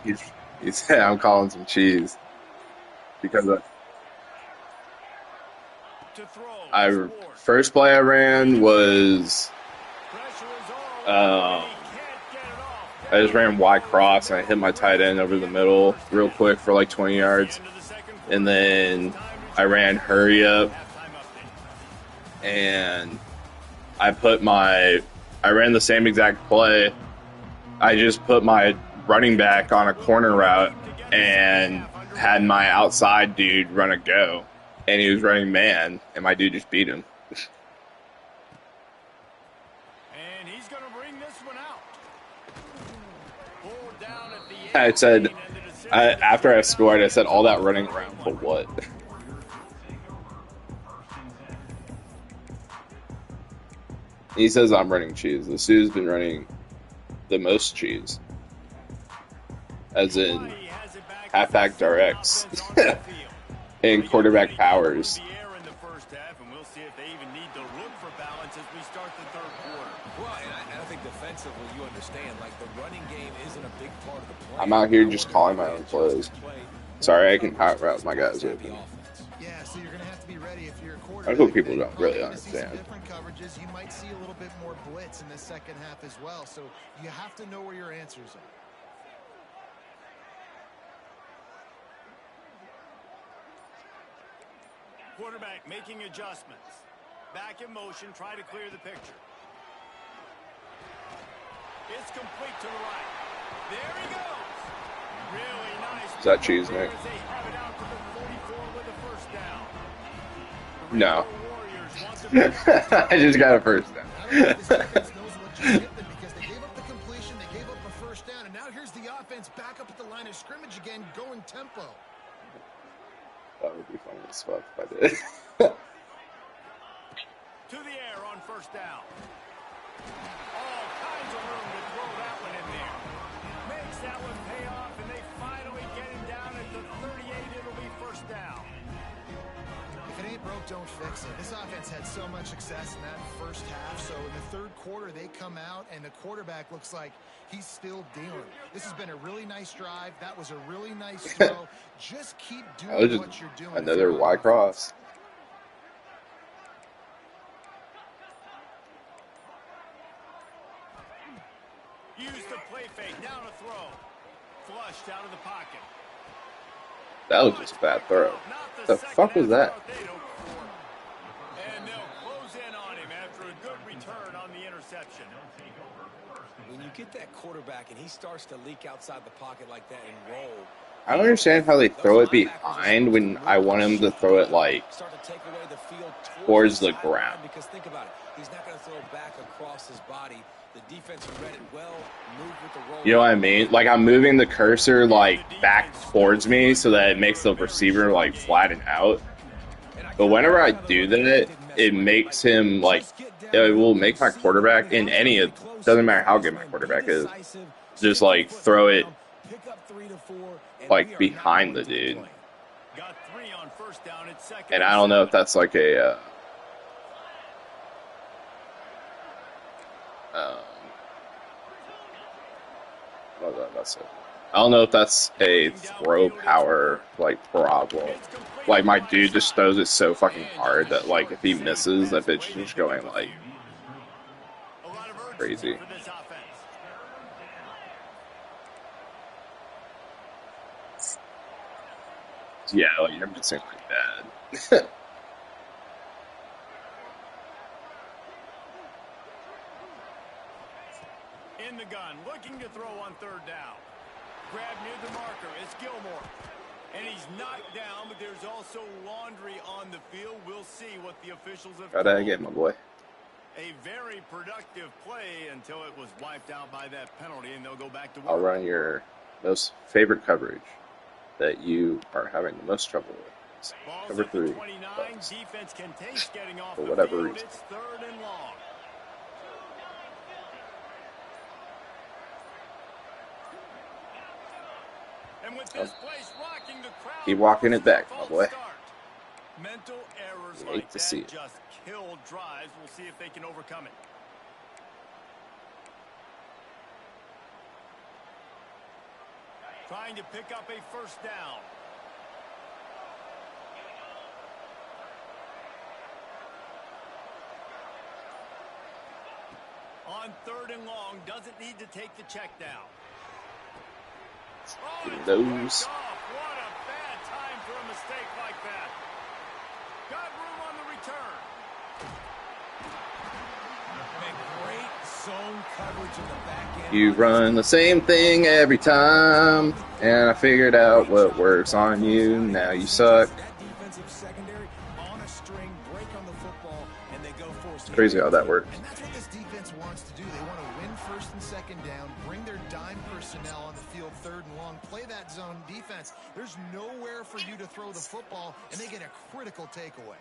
half. He said I'm calling some cheese because To throw. first play I ran was Pressure is all. He can't get it off. I just ran Y cross and I hit my tight end over the middle real quick for like 20 yards, Into the second quarter. and then I ran hurry up Halftime update. and I ran the same exact play. I just put my running back on a corner route and had my outside dude run a go, and he was running man, and my dude just beat him. And he's going to bring this one out. Pulled down at the I said, 18, and the decision after I scored, I said, all that running around for what? He says I'm running cheese. This dude's been running the most cheese. As in Hawaii has it back halfback with the RX offense on the field. and quarterback powers. The air in the first half, and we'll see if they even need to look for balance as we start the third quarter. Well, and I think defensively, you understand, like the running game isn't a big part of the play. I'm out here just calling my own plays. Sorry, I can hot route my guys open. Yeah, so you're going to have to be ready if you're a quarterback. That's what people don't Probably really gonna see some understand. different coverages. You might see a little bit more blitz in the second half as well. So you have to know where your answers are. Quarterback making adjustments. Back in motion, try to clear the picture. It's complete to the right. There he goes. Really nice. Is that cheese, Nick? As they have it out to the 44 with a first down. No. The Warriors want to I just got a first down. I don't know if this defense knows what just hit them because they gave up the completion, they gave up a first down, and now here's the offense back up at the line of scrimmage again, going tempo. That would be funny as fuck if I did. to the air on first down. All kinds of room to throw that one in there. Makes that one pay off, and they finally get him down at the 38. It'll be first down. If it ain't broke, don't fix it. This offense had so much success in that first half, so in the third quarter they come out and the quarterback looks like he's still dealing. This has been a really nice drive. That was a really nice throw. Just keep That was doing just what you're doing. another Y cross. Use the play fake, down a throw. Flushed out of the pocket. That was just a bad throw. Not The second fuck was half that? throw they don't score. And they'll close in on him after a good return on on the interception. When you get that quarterback and he starts to leak outside the pocket like that and roll, I don't understand how they throw it behind when I want him to throw it like start to take away the field towards the sideline, ground. because think about it, he's not going to throw back across his body. The defense read it well, moved with the roll. You know what I mean? Like I'm moving the cursor like back towards me so that it makes the receiver like flatten out. But whenever I do that, it makes him like it will make my quarterback in any of doesn't matter how good my quarterback is, just like throw it like behind the dude. Got 3 on first down at second. And I don't know if that's like a what was I about to say? I don't know if that's a throw power like problem. Like my dude just throws it so fucking hard that like if he misses, that bitch is just going like A lot of urgency crazy. for this offense. Yeah, like you're missing like that. In the gun, looking to throw on third down. Grab near the marker. It's Gilmore. And he's knocked down, but there's also laundry on the field. We'll see what the officials have Try that called. again, my boy. A very productive play until it was wiped out by that penalty, and they'll go back to work. I'll run your most favorite coverage that you are having the most trouble with. It's Ball's cover at the 3. 29. Bucks. Defense can taste getting off For the whatever field. reason. It's third and long. And with this place rocking, the crowd Keep walking it back, my false boy. start. Mental errors You hate like to that see it. just kill drives. We'll see if they can overcome it. Trying to pick up a first down. On third and long, doesn't need to take the check down. Oh, it's Those. picked off. What a bad time for a mistake like that. Got room on the return. And great zone coverage in the back end. You run the same thing every time, and I figured out what works on you. Now you suck. That defensive secondary on a string, break on the football, and they go for It's crazy how that works. And that's what this defense wants to do. They want to win first and second down, bring their dime personnel on the field third and long, play that zone defense. There's nowhere for you to throw the football, and they get a critical takeaway.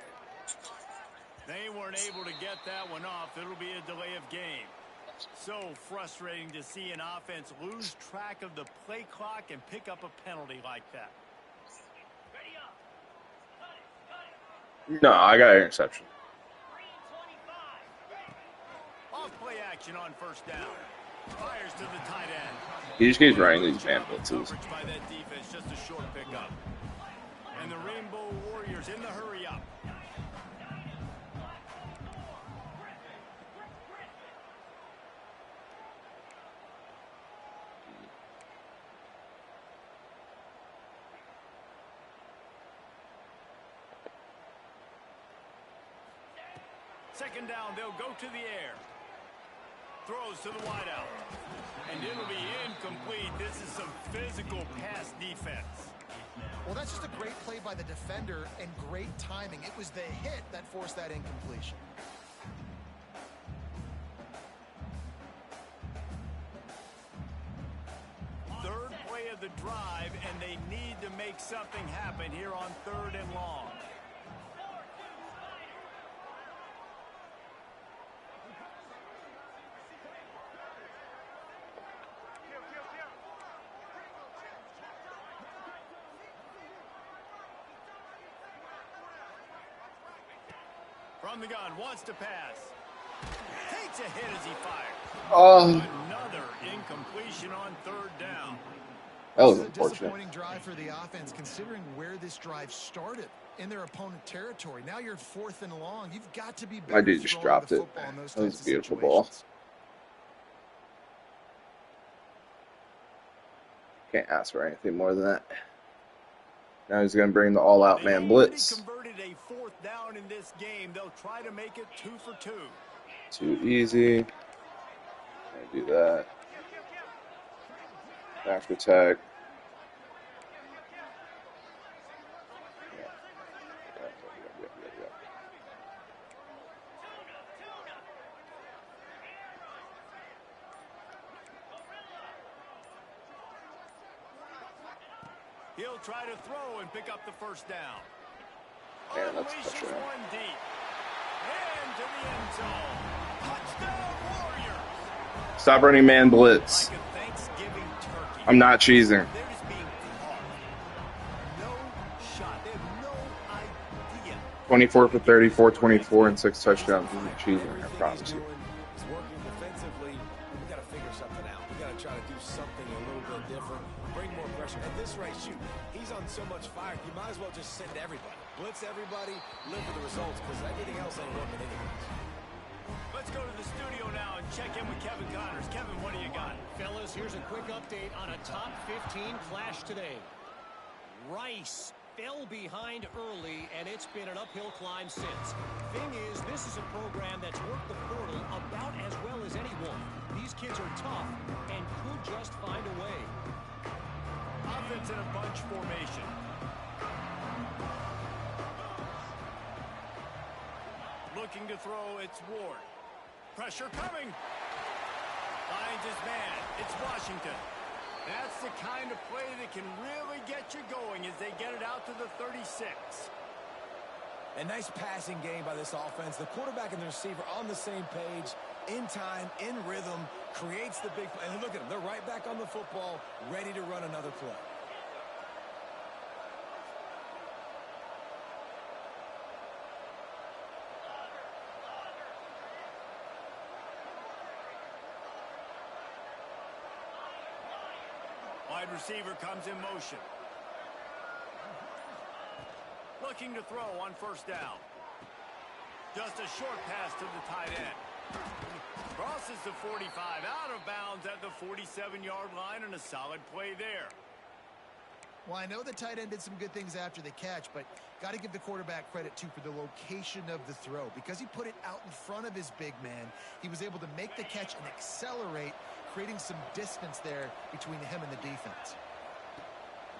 They weren't able to get that one off. It'll be a delay of game. So frustrating to see an offense lose track of the play clock and pick up a penalty like that. No, I got an interception. Off play action on first down. Fires to the tight end. He just keeps running these man blitzes. Coverage by that defense, just a short pickup. And the Rainbow Warriors in the hurry up. Second down, they'll go to the air. Throws to the wideout. And it'll be incomplete. This is some physical pass defense. Well, that's just a great play by the defender and great timing. It was the hit that forced that incompletion. Third play of the drive, and they need to make something happen here on third and long. From the gun, wants to pass. Takes a hit as he fires. Another incompletion on third down. That was This is a unfortunate. disappointing drive for the offense, considering where this drive started in their opponent territory. Now you're fourth and long. You've got to be better My dude just throwing dropped the it. football in those That was types a of beautiful ball. situations. Can't ask for anything more than that. Now he's going to bring the all-out man They already blitz. converted a fourth down in this game. They'll try to make it 2 for 2. Too easy. Can't do that. Back protect. Yeah. He'll try to throw and pick up the first down. Man, that's Unleashes touchdown. one deep. Into the end zone. Touchdown Warriors. Stop running man blitz. Like a Thanksgiving turkey. I'm not cheesing. They're just being carved. No shot. They have no idea. 24 for 30, 424, and 6 touchdowns. I'm not cheesing, I promise you. He's working defensively. We got to figure something out. We got to try to do something a little bit different. Bring more pressure. At this rate, shoot, he's on so much fire. You might as well just send everybody. Blitz everybody, live for the results, because everything else ain't working anyways. Let's go to the studio now and check in with Kevin Connors. Kevin, what do you got? Fellas, here's a quick update on a top 15 clash today. Rice fell behind early, and it's been an uphill climb since. Thing is, this is a program that's worked the portal about as well as anyone. These kids are tough and could just find a way. Offense in a bunch formation. Looking to throw, it's Ward. Pressure coming. Finds his man. It's Washington. That's the kind of play that can really get you going as they get it out to the 36. A nice passing game by this offense. The quarterback and the receiver on the same page, in time, in rhythm, creates the big play. And look at them. They're right back on the football, ready to run another play. Wide receiver comes in motion. Looking to throw on first down. Just a short pass to the tight end. Crosses the 45, out of bounds at the 47-yard line, and a solid play there. Well, I know the tight end did some good things after the catch, but got to give the quarterback credit, too, for the location of the throw. Because he put it out in front of his big man, he was able to make the catch and accelerate, creating some distance there between him and the defense.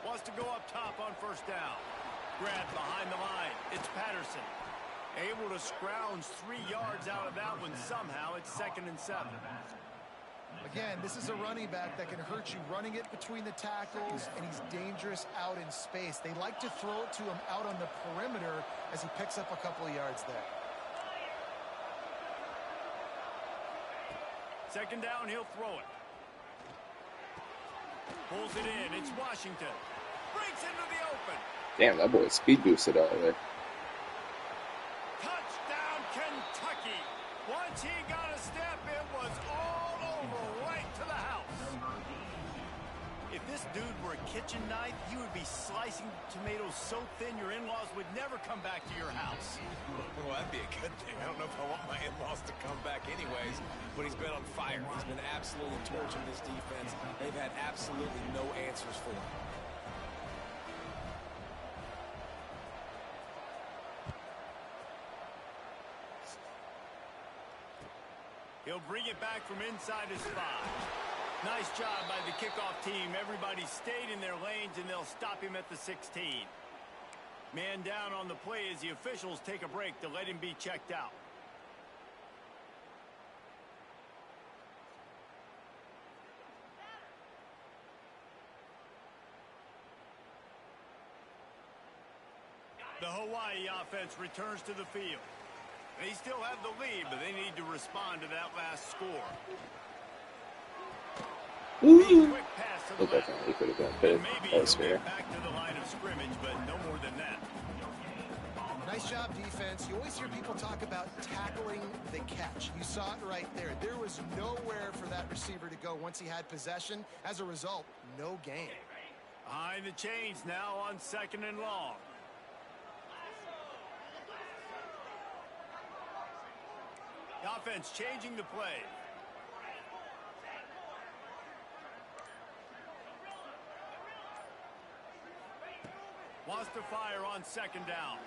Wants to go up top on first down. Grabbed behind the line. It's Patterson. Able to scrounge 3 yards out of that one somehow. It's 2nd and 7. Again, this is a running back that can hurt you running it between the tackles, and he's dangerous out in space. They like to throw it to him out on the perimeter as he picks up a couple of yards there. 2nd down, he'll throw it. Pulls it in. It's Washington. Breaks into the open. Damn, that boy speed boosted out of there. Touchdown, Kentucky. Once he got a step, it was all over, right to the house. If this dude were a kitchen knife, you would be slicing tomatoes so thin your in-laws would never come back to your house. Well, that'd be a good thing. I don't know if I want my in-laws to come back anyways, but he's been on fire. He's been absolutely torching this defense. They've had absolutely no answers for him. He'll bring it back from inside his 5. Nice job by the kickoff team. Everybody stayed in their lanes, and they'll stop him at the 16. Man down on the play as the officials take a break to let him be checked out. The Hawaii offense returns to the field. They still have the lead, but they need to respond to that last score. Quick pass to the Looked like left. he could have been fit. Maybe That was he'll fair. get back to the line of scrimmage, but no more than that. Nice job, defense. You always hear people talk about tackling the catch. You saw it right there. There was nowhere for that receiver to go once he had possession. As a result, no gain. Behind the chains now on 2nd and long. The offense changing the play. Wants to fire on 2nd down.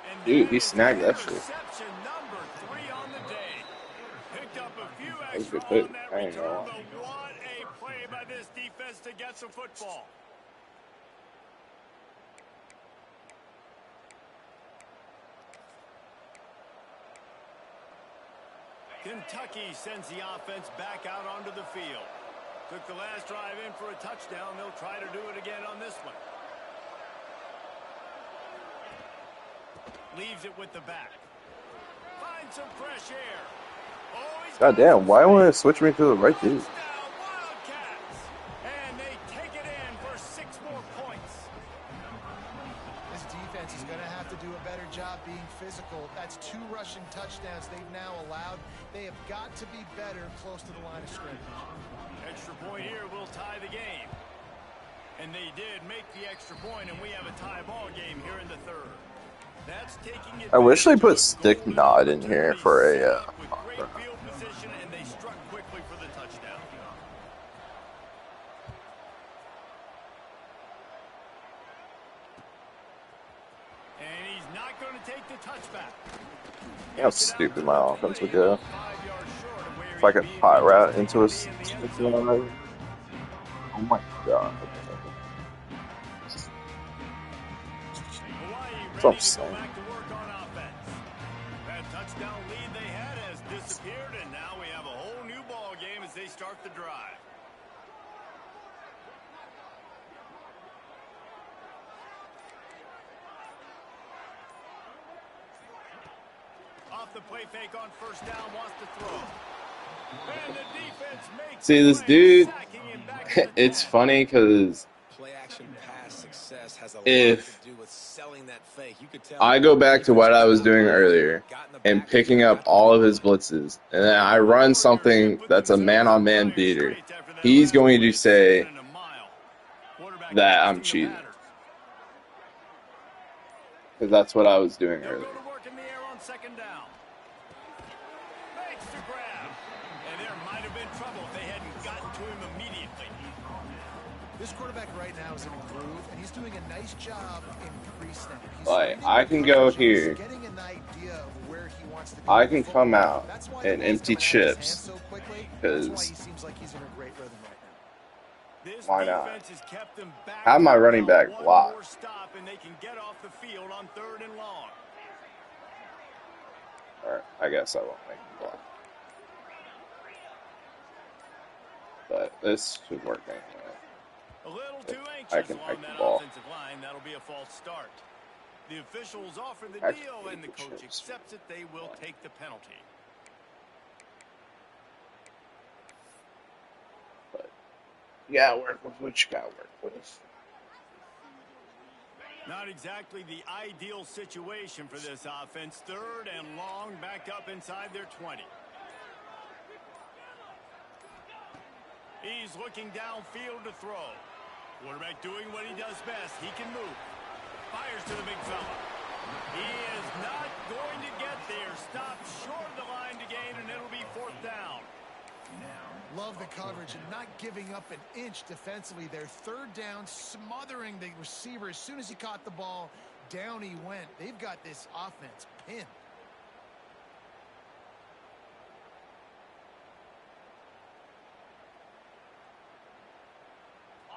And Dude, that he is snagged that shit. interception number 3 on the day. Picked up a few That was a extra good pick. on that I ain't gonna return, lie. but what a play by this defense to get the football. Kentucky sends the offense back out onto the field. Took the last drive in for a touchdown. They'll try to do it again on this one. Leaves it with the back. Finds some fresh air. Oh, he's God got damn, some why won't it space. switch me to the right dude? Touchdown, Wildcats. And they take it in for 6 more points. This defense is going to have to do a better job being physical. That's 2 rushing touchdowns they've now allowed. They have got to be better close to the line of scrimmage. Extra point here will tie the game. And they did make the extra point, and we have a tie ball game here in the third. That's taking I wish they put advantage of a stick golden nod in here opportunity for set a. up with great field position, and they struck quickly for the touchdown. And he's not going to take the touchback. How stupid my offense would go. 5 yards short of where If I he'd could be pot if route he into a was in the end stick zone. nod. Oh my god. Hawaii That's what I'm ready to go saying. back to work on offense. That touchdown lead they had has disappeared, and now we have a whole new ball game as they start the drive. Off the play fake on first down, wants to throw. And the defense makes See, the this play, dude, sacking him back to the it's 10. funny because Play action pass success has a lot if to do with selling that fake. You could tell I go back to what I was doing earlier and picking up all of his blitzes, and then I run something that's a man-on-man beater, he's going to say that I'm cheating. Because that's what I was doing They'll earlier. go to work in the air on second down. Makes the grab. And there might have been trouble if they hadn't gotten to him immediately. This quarterback right now is in a groove, and he's doing a nice job in pre-snap. He's Like, reading I the can go coverage, he's here. getting an idea of where he wants to go I with can the come football. out That's why and the ball's empty coming out of his chips, hands so quickly. That's why 'cause he seems like he's in a great rhythm right now. This why not? defense has kept them back. Have my running Now back one block. more stop, and they can get off the field on 3rd and long. Or I guess I won't make him block. But this should work anyway. A little too I anxious can along hike the that ball. offensive line. That'll be a false start. The officials offer the I can deal, and the take the coach chips. accepts it. They will take the penalty. But you gotta work with what you gotta work with. Not exactly the ideal situation for this offense. 3rd and long, back up inside their 20. He's looking downfield to throw. Quarterback doing what he does best. He can move. Fires to the big fella. He is not going to get there. Stopped short of the line to gain, and it'll be 4th down. Love the coverage and not giving up an inch defensively. Their 3rd down, smothering the receiver. As soon as he caught the ball, down he went. They've got this offense pinned.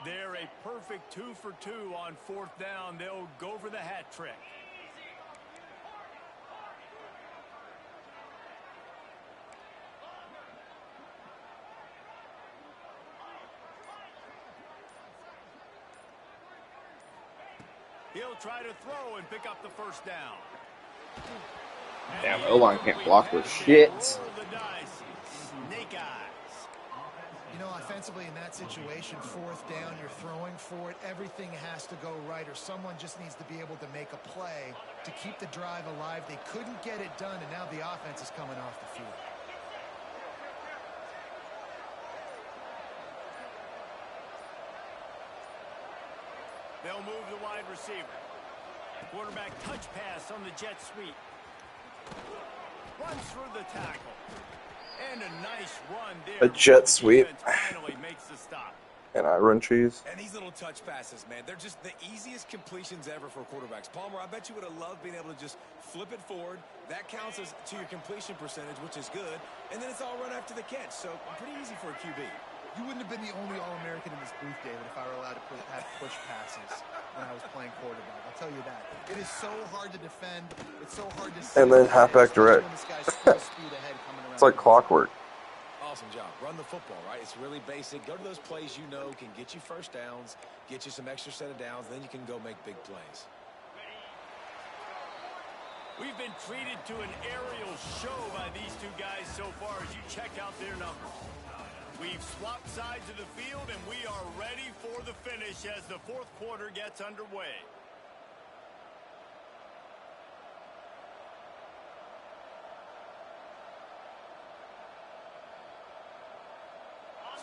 They're a perfect 2 for 2 on 4th down. They'll go for the hat trick. He'll try to throw and pick up the 1st down. Damn, O-line can't block for shit. Roll the dice. Snake eyes. You know, offensively in that situation, 4th down, you're throwing for it. Everything has to go right, or someone just needs to be able to make a play to keep the drive alive. They couldn't get it done, and now the offense is coming off the field. They'll move the wide receiver. Quarterback touch pass on the jet sweep. Runs through the tackle. And a nice run there. A jet The sweep. defense finally makes the stop. And I run cheese. And these little touch passes, man, they're just the easiest completions ever for quarterbacks. Palmer, I bet you would have loved being able to just flip it forward. That counts as to your completion percentage, which is good. And then it's all run after the catch. So pretty easy for a QB. You wouldn't have been the only All-American in this booth, David, if I were allowed to have push passes when I was playing quarterback. I'll tell you that. It is so hard to defend. It's so hard to see. And then halfback direct. It's like clockwork. Awesome job. Run the football, right? It's really basic. Go to those plays you know can get you first downs, get you some extra set of downs, then you can go make big plays. We've been treated to an aerial show by these two guys so far as you check out their numbers. We've swapped sides of the field, and we are ready for the finish as the fourth quarter gets underway.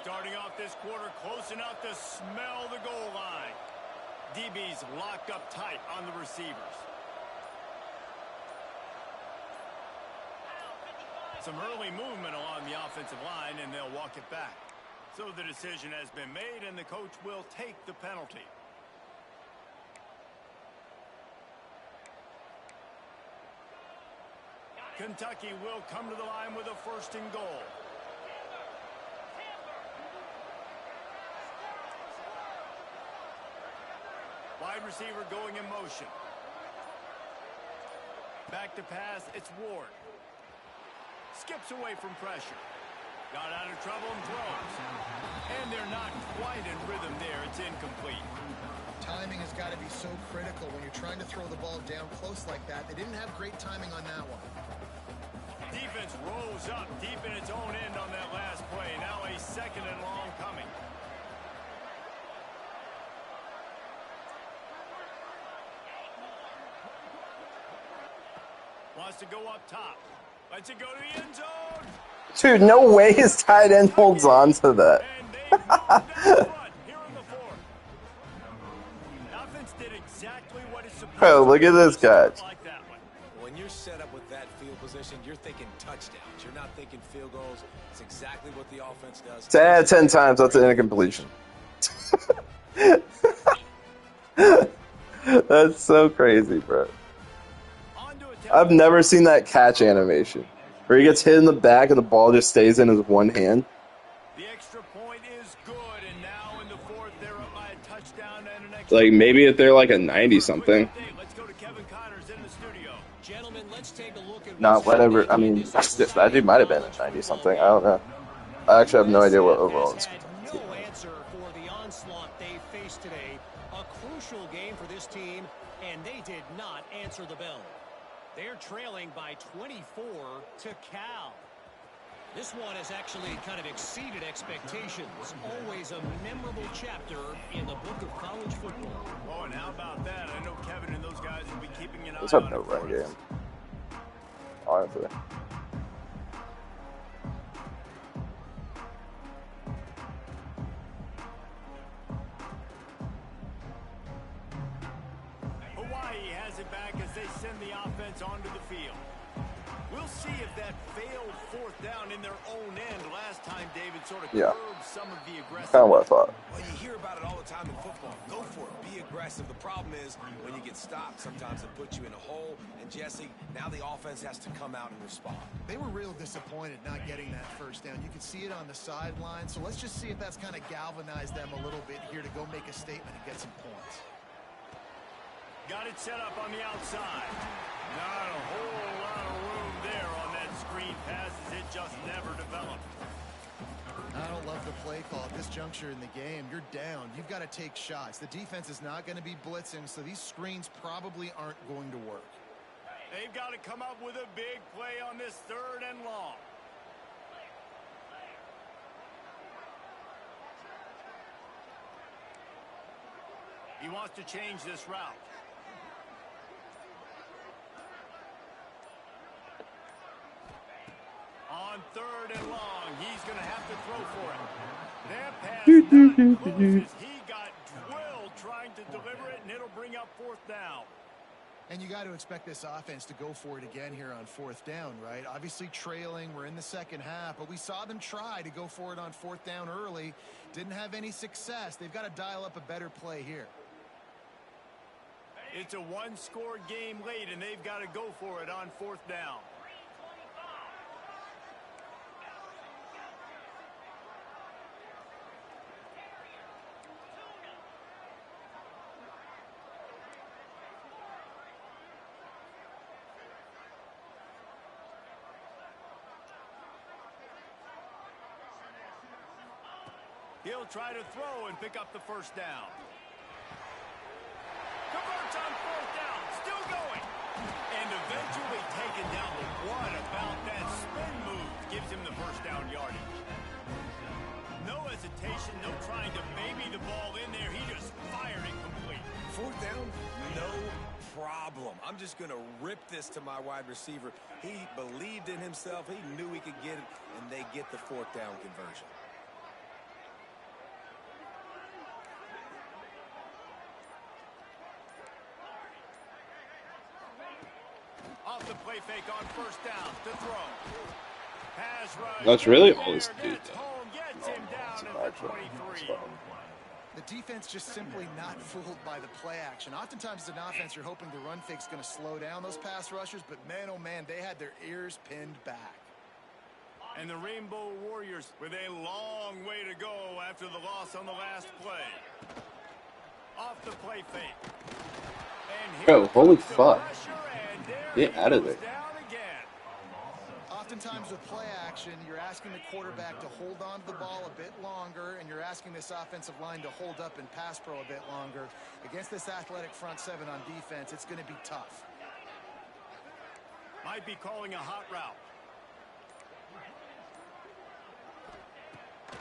Starting off this quarter close enough to smell the goal line. DB's locked up tight on the receivers. Some early movement along the offensive line, and they'll walk it back. So the decision has been made, and the coach will take the penalty. Kentucky will come to the line with a first and goal. Wide receiver going in motion. Back to pass, it's Ward. Skips away from pressure. Got out of trouble and throws. And they're not quite in rhythm there. It's incomplete. Timing has got to be so critical when you're trying to throw the ball down close like that. They didn't have great timing on that one. Defense rolls up deep in its own end on that last play. Now a second and long coming. Wants to go up top. Lets it go to the end zone. Dude, no way his tight end holds on to that. And they roll down the front here in the fourth. Offense did exactly what it's supposed to. Bro, look at this guy. Like that one. When you're set up with that field position, you're thinking touchdowns. You're not thinking field goals. It's exactly what the offense does. 10 out of 10 times, that's an incompletion. That's so crazy, bro. I've never seen that catch animation where he gets hit in the back and the ball just stays in his one hand. The extra point is good, and now in the fourth, they're up by a touchdown and an extra. Like maybe if they're like a 90-something. Let's go to Kevin Connors in the studio. Gentlemen, let's take a look at Not whatever. I mean, that dude might have been a 90-something. I don't know. I actually have no idea what overall it's. No answer for the onslaught they faced today. A crucial game for this team, and they did not answer the bell. They're trailing by 24 to Cal. This one has actually kind of exceeded expectations. Always a memorable chapter in the book of college football. Oh, and how about that? I know Kevin and those guys will be keeping an eye Let's on have no it. run game. Honestly. Hawaii has it back as they send the offense onto the field. We'll see if that failed fourth down in their own end last time David sort of curbed some of the aggressive. Kind of what I thought. Well, you hear about it all the time in football. Go for it. Be aggressive. The problem is when you get stopped, sometimes it puts you in a hole. And, Jesse, now the offense has to come out and respond. They were real disappointed not getting that first down. You could see it on the sideline. So let's just see if that's kind of galvanized them a little bit here to go make a statement and get some points. Got it set up on the outside. Not a whole lot of room there on that screen pass as it just never developed. I don't love the play call at this juncture in the game. You're down. You've got to take shots. The defense is not going to be blitzing, so these screens probably aren't going to work. They've got to come up with a big play on this third and long. He wants to change this route. On third and long, he's going to have to throw for it. That pass not close as he got drilled trying to deliver it, and it'll bring up fourth down. And you got to expect this offense to go for it again here on 4th down, right? Obviously trailing, we're in the second half, but we saw them try to go for it on 4th down early. Didn't have any success. They've got to dial up a better play here. It's a one-score game late, and they've got to go for it on 4th down. He'll try to throw and pick up the first down. Converts on 4th down, still going. And eventually taken down. But what about that spin move? Gives him the first down yardage. No hesitation, no trying to baby the ball in there. He just fired it complete. 4th down, no problem. I'm just going to rip this to my wide receiver. He believed in himself. He knew he could get it, and they get the 4th down conversion. Off the play fake on 1st down to throw. Pass rush. That's really all this dude Gets home, gets him down at the 23. The defense just simply not fooled by the play action. Oftentimes as an offense, you're hoping the run fake's going to slow down those pass rushers, but man, oh man, they had their ears pinned back. And the Rainbow Warriors with a long way to go after the loss on the last play. Off the play fake. And Bro, holy fuck. Get out of there. Oftentimes with play action, you're asking the quarterback to hold on to the ball a bit longer, and you're asking this offensive line to hold up and pass pro a bit longer. Against this athletic front seven on defense, it's going to be tough. Might be calling a hot route.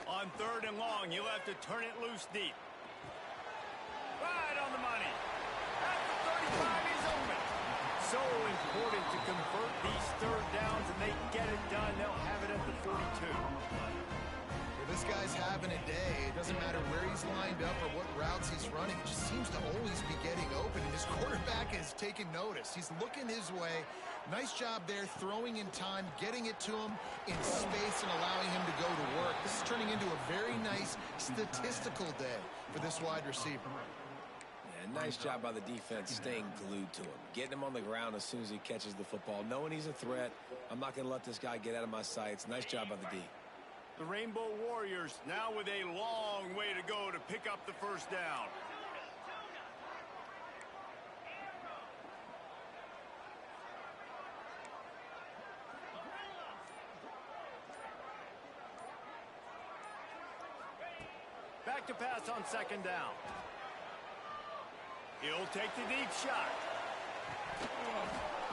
On 3rd and long, you'll have to turn it loose deep. Right on the money. At the 35, he's open. So important to convert these 3rd downs, and they get it done. They'll have it at the 42. Well, this guy's having a day. It doesn't matter where he's lined up or what routes he's running. He just seems to always be getting open, and his quarterback is taking notice. He's looking his way. Nice job there, throwing in time, getting it to him in space, and allowing him to go to work. This is turning into a very nice statistical day for this wide receiver. Nice job by the defense staying glued to him. Getting him on the ground as soon as he catches the football. Knowing he's a threat. I'm not going to let this guy get out of my sights. Nice job by the D. The Rainbow Warriors now with a long way to go to pick up the first down. Back to pass on 2nd down. He'll take the deep shot.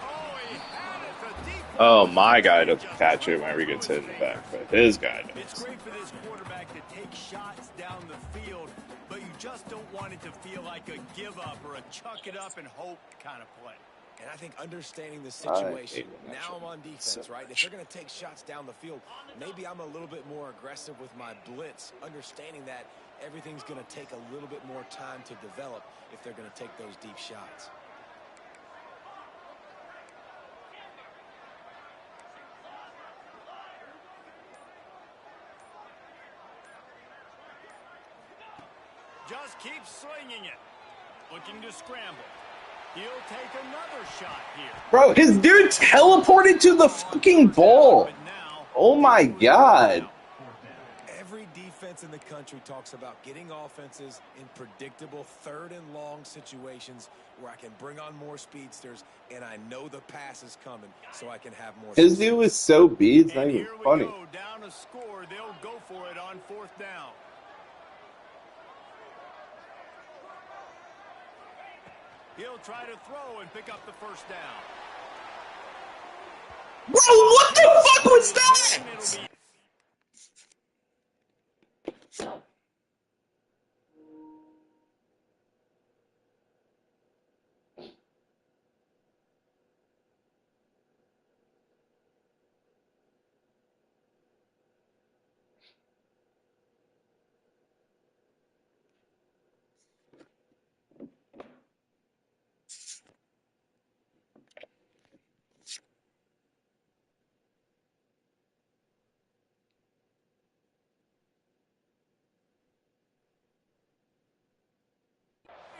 Oh, he had it for deep. Oh, my guy doesn't catch it whenever he gets hit in the back, but his guy does. It's great for this quarterback to take shots down the field, but you just don't want it to feel like a give up or a chuck it up and hope kind of play. And I think understanding the situation, now I'm on defense, right? If they're going to take shots down the field, maybe I'm a little bit more aggressive with my blitz, understanding that everything's going to take a little bit more time to develop if they're going to take those deep shots. Just keep slinging it. Looking to scramble. He'll take another shot here. Bro, his dude teleported to the fucking ball. Oh my god. Every defense in the country talks about getting offenses in predictable 3rd and long situations where I can bring on more speedsters and I know the pass is coming so I can have more. His dude was so beat, it's not even funny. Go, down a score. They'll go for it on 4th down. He'll try to throw and pick up the first down. Bro, what the fuck was that?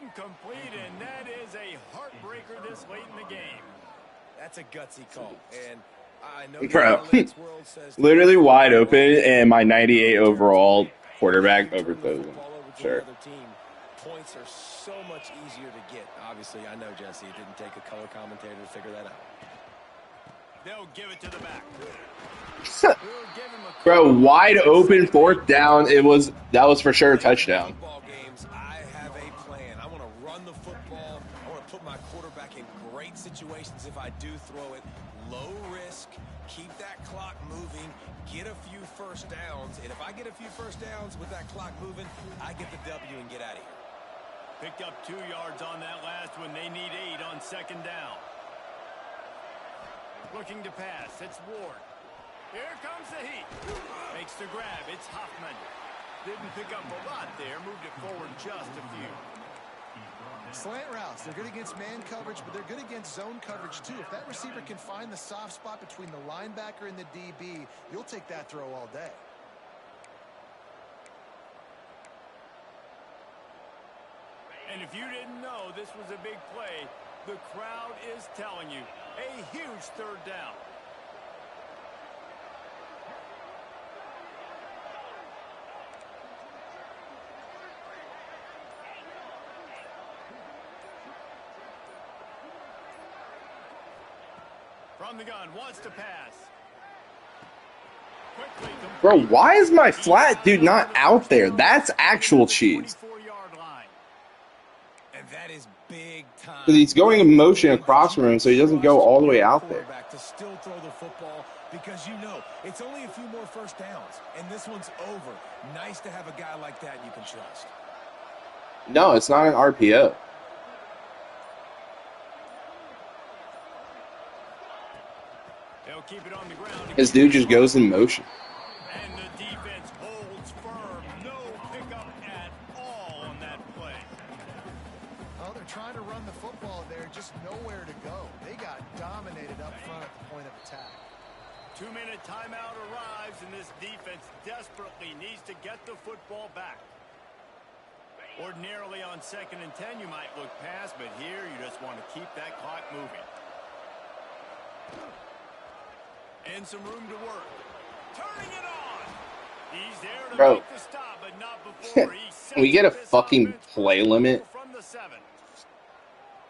Incomplete, and that is a heartbreaker this late in the game. That's a gutsy call, and I know Bro, the analytics world says literally wide open, and my 98 overall quarterback overthrows him. Sure. Points are so much easier to get. Obviously, I know, Jesse, it didn't take a color commentator to figure that out. They'll give it to the back. Bro, wide open 4th down. That was for sure a touchdown. Football games, I have a plan. I want to run the football. I want to put my quarterback in great situations if I do throw it. Low risk, keep that clock moving, get a few first downs. And if I get a few first downs with that clock moving, I get the W and get out of here. Picked up 2 yards on that last one. They need 8 on 2nd down. Looking to pass. It's Ward. Here comes the heat. Makes the grab. It's Hoffman. Didn't pick up a lot there. Moved it forward just a few. Slant routes. They're good against man coverage, but they're good against zone coverage too. If that receiver can find the soft spot between the linebacker and the DB, you'll take that throw all day. And if you didn't know this was a big play, the crowd is telling you. A huge 3rd down. From the gun, wants to pass. Quickly complete. Bro, why is my flat dude not out there? That's actual cheese. 44-yard line. And that is big time. Because he's going in motion across from him, so he doesn't go all the way out there. To still throw the football because you know it's only a few more first downs, and this one's over. Nice to have a guy like that you can trust. No, it's not an RPO. They'll keep it on the ground. His dude just goes in motion. And the defense holds firm. No pickup at all on that play. Oh, they're trying to run the football there, just nowhere to go. They got dominated up front at the point of attack. 2-minute timeout arrives, and this defense desperately needs to get the football back. Ordinarily on 2nd and 10, you might look past, but here you just want to keep that clock moving. And some room to work. Turning it on. He's there to Bro. make the stop, but not before he Can we get a sets fucking this play offense limit? from the 7.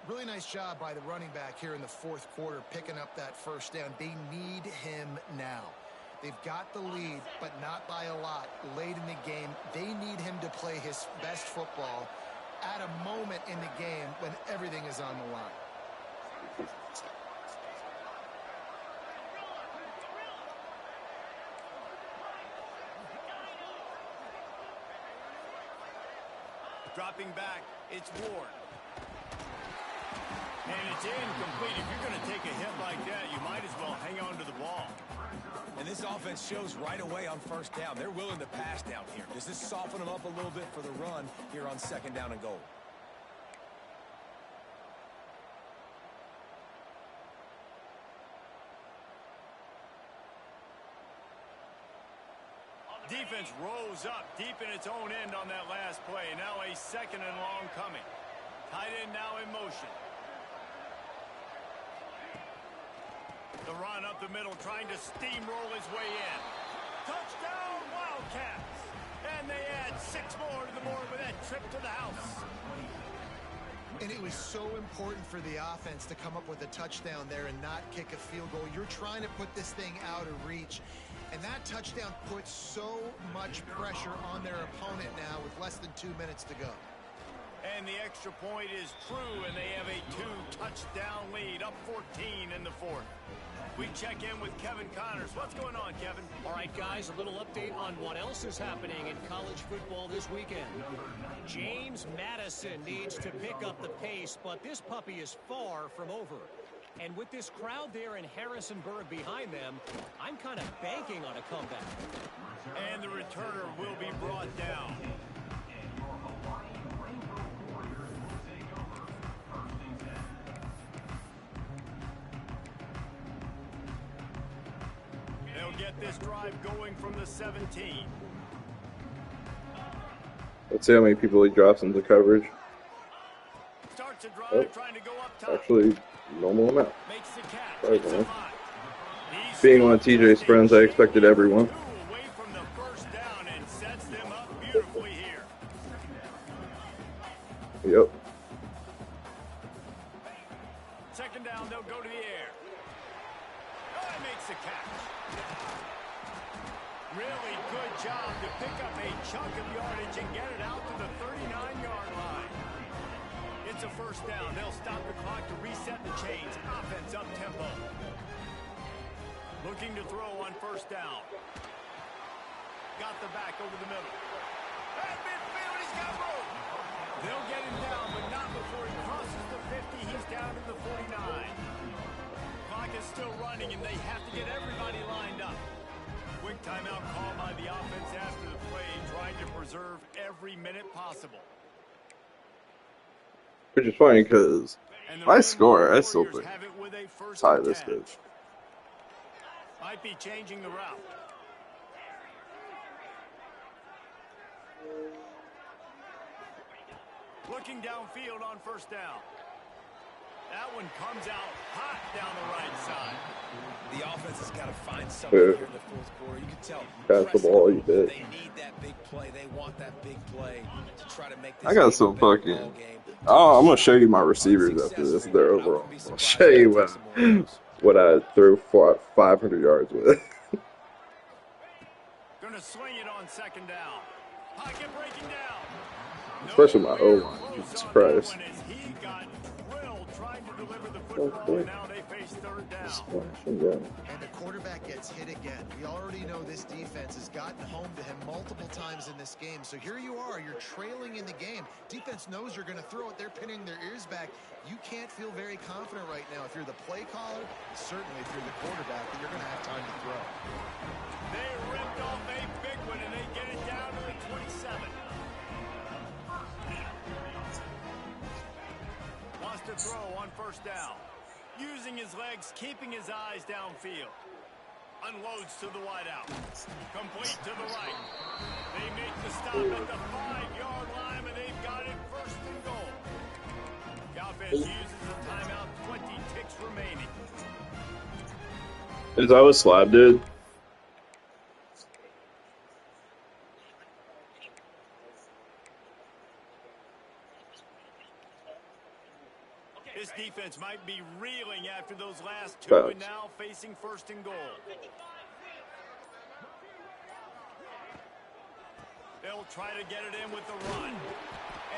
Really nice job by the running back here in the 4th quarter, picking up that first down. They need him now. They've got the lead, but not by a lot. Late in the game, they need him to play his best football at a moment in the game when everything is on the line. Dropping back, it's Ward. And it's incomplete. If you're going to take a hit like that, you might as well hang on to the ball. And this offense shows right away on first down. They're willing to pass down here. Does this soften them up a little bit for the run here on 2nd down and goal? Defense rose up deep in its own end on that last play. Now a 2nd and long coming. Tight end now in motion. The run up the middle, trying to steamroll his way in. Touchdown, Wildcats! And they add 6 more to the board with that trip to the house. And it was so important for the offense to come up with a touchdown there and not kick a field goal. You're trying to put this thing out of reach. And that touchdown puts so much pressure on their opponent now with less than 2 minutes to go. And the extra point is true, and they have a 2-touchdown lead, up 14 in the 4th. We check in with Kevin Connors. What's going on, Kevin? All right, guys, a little update on what else is happening in college football this weekend. James Madison needs to pick up the pace, but this puppy is far from over. And with this crowd there in Harrisonburg behind them, I'm kind of banking on a comeback. And the returner will be brought down. They'll get this drive going from the 17. Let's see how many people he drops into coverage. Starts a drive, Oh, trying to go up top. actually, normal amount. Makes the catch. Sorry, It's a man. five. He's Being one of stopped TJ's just a friends, I expected shade everyone. or two away from the first down and sets them up beautifully here. Yep. Second down, they'll go to the air. Oh, he makes the catch. Really good job to pick up a chunk of yardage and get it out to the 39-yard line. It's a first down. They'll stop the clock to reset the chains. Offense up tempo. Looking to throw on first down. Got the back over the middle. At midfield, he's got room. They'll get him down, but not before he crosses the 50. He's down to the 49. Clock is still running, and they have to get everybody lined up. Quick timeout call by the offense after the play, trying to preserve every minute possible. Which is funny because my score, I still think tie this bitch. Might be changing the route. Looking downfield on first down. That one comes out hot down the right side. The offense has got to find something here in the fourth quarter. You can tell. Pass the ball, you bitch. They need that big play. They want that big play to try to make this I got some fucking. Oh, I'm gonna show you my receivers after this. Their overall. I'll show you what I threw for 500 yards with. Gonna swing it on second down. Pocket breaking down. Especially my O-line. Jesus Christ. He got drilled trying to deliver the football, and now they face third down. And the quarterback gets hit again. We already know this defense has gotten home to him multiple times in this game. So here you are, you're trailing in the game. Defense knows you're going to throw it. They're pinning their ears back. You can't feel very confident right now if you're the play caller, certainly if you're the quarterback, that you're going to have time to throw. They ripped off a big one, and they get it down to the 27. Wants to throw on first down. Using his legs, keeping his eyes downfield. Unloads to the wideout. Complete to the right. They make the stop at the 5-yard line, and they've got it first and goal. The offense uses a timeout, 20 ticks remaining. Is that what Slab did? This defense might be reeling after those last two, and now facing first and goal. They'll try to get it in with the run.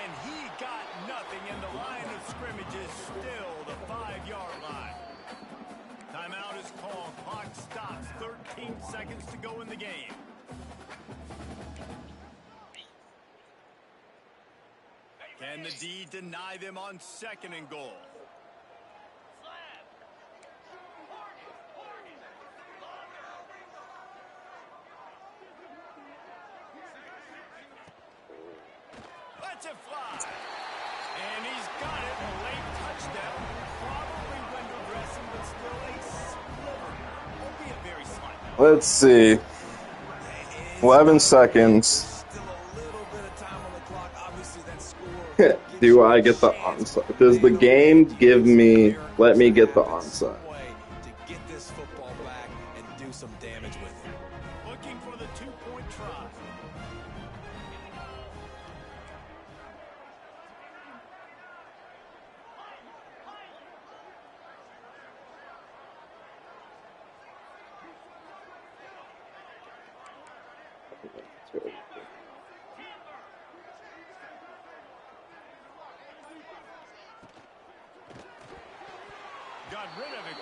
And he got nothing, and the line of scrimmage is still the 5-yard line. Timeout is called. Clock stops. 13 seconds to go in the game. Can the D deny them on second and goal? Lets it fly. And he's got it. A late touchdown. Probably window dressing, but still a sliver. Albeit very slight. Let's see. 11 seconds. Do I get the onside? Does the game let me get the onside? To get this football back and do some damage with it. Looking for the 2-point try.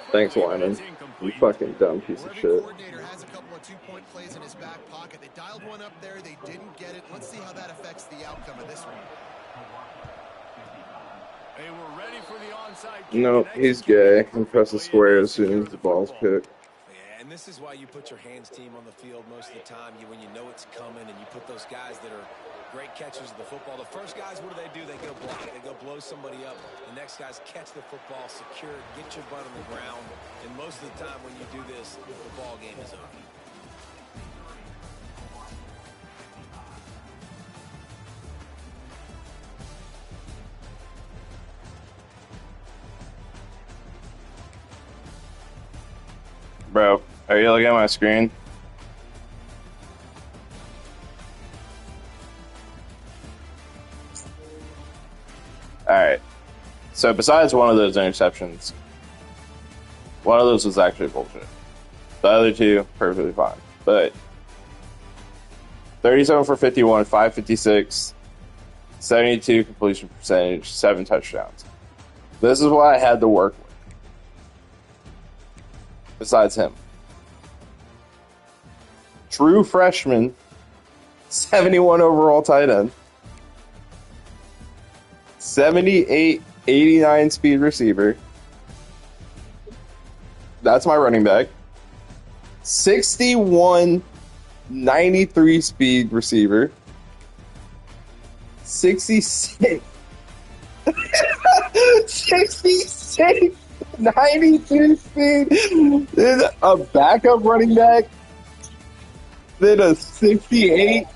Thanks, Wyman. You fucking dumb piece of shit. Coordinator has a couple of 2-point plays in his back pocket. They dialed one up there. They didn't get it. Let's see how that affects the outcome of this one. They were ready for the onside. No, he's gay. And press the square as soon as the ball's picked. Yeah, and this is why you put your hands team on the field most of the time. When you know it's coming, and you put those guys that are great catchers of the football. The first guys, what do? They go block. They go blow somebody up. The next guys catch the football, secure it, get your butt on the ground. And most of the time when you do this, the ball game is over. Bro, are you looking at my screen? Alright. So besides one of those interceptions, one of those was actually bullshit. The other two, perfectly fine. But 37 for 51, 556, 72 completion percentage, 7 touchdowns. This is what I had to work with. Besides him. True freshman, 71 overall tight end. 78, 89 speed receiver. That's my running back. 61, 93 speed receiver. 66. 66, 92 speed. Then a backup running back. Then a 68,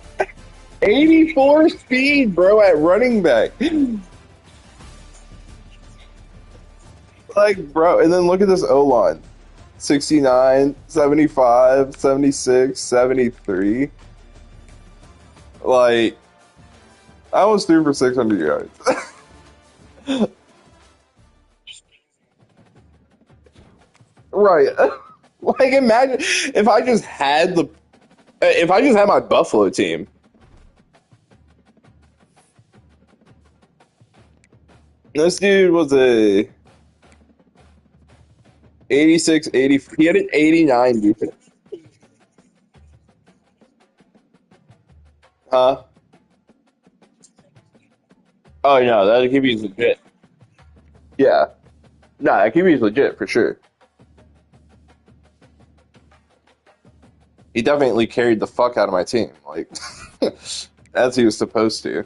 84 speed, bro, at running back. Like, bro, and then look at this O-line. 69, 75, 76, 73. Like, I was through for 600 yards. Right. Like, imagine if I just had my Buffalo team. This dude was a 86, 80. He had an 89 defense. Huh? Oh, no, that QB's legit. Yeah. Nah, that QB's legit for sure. He definitely carried the fuck out of my team, like, as he was supposed to.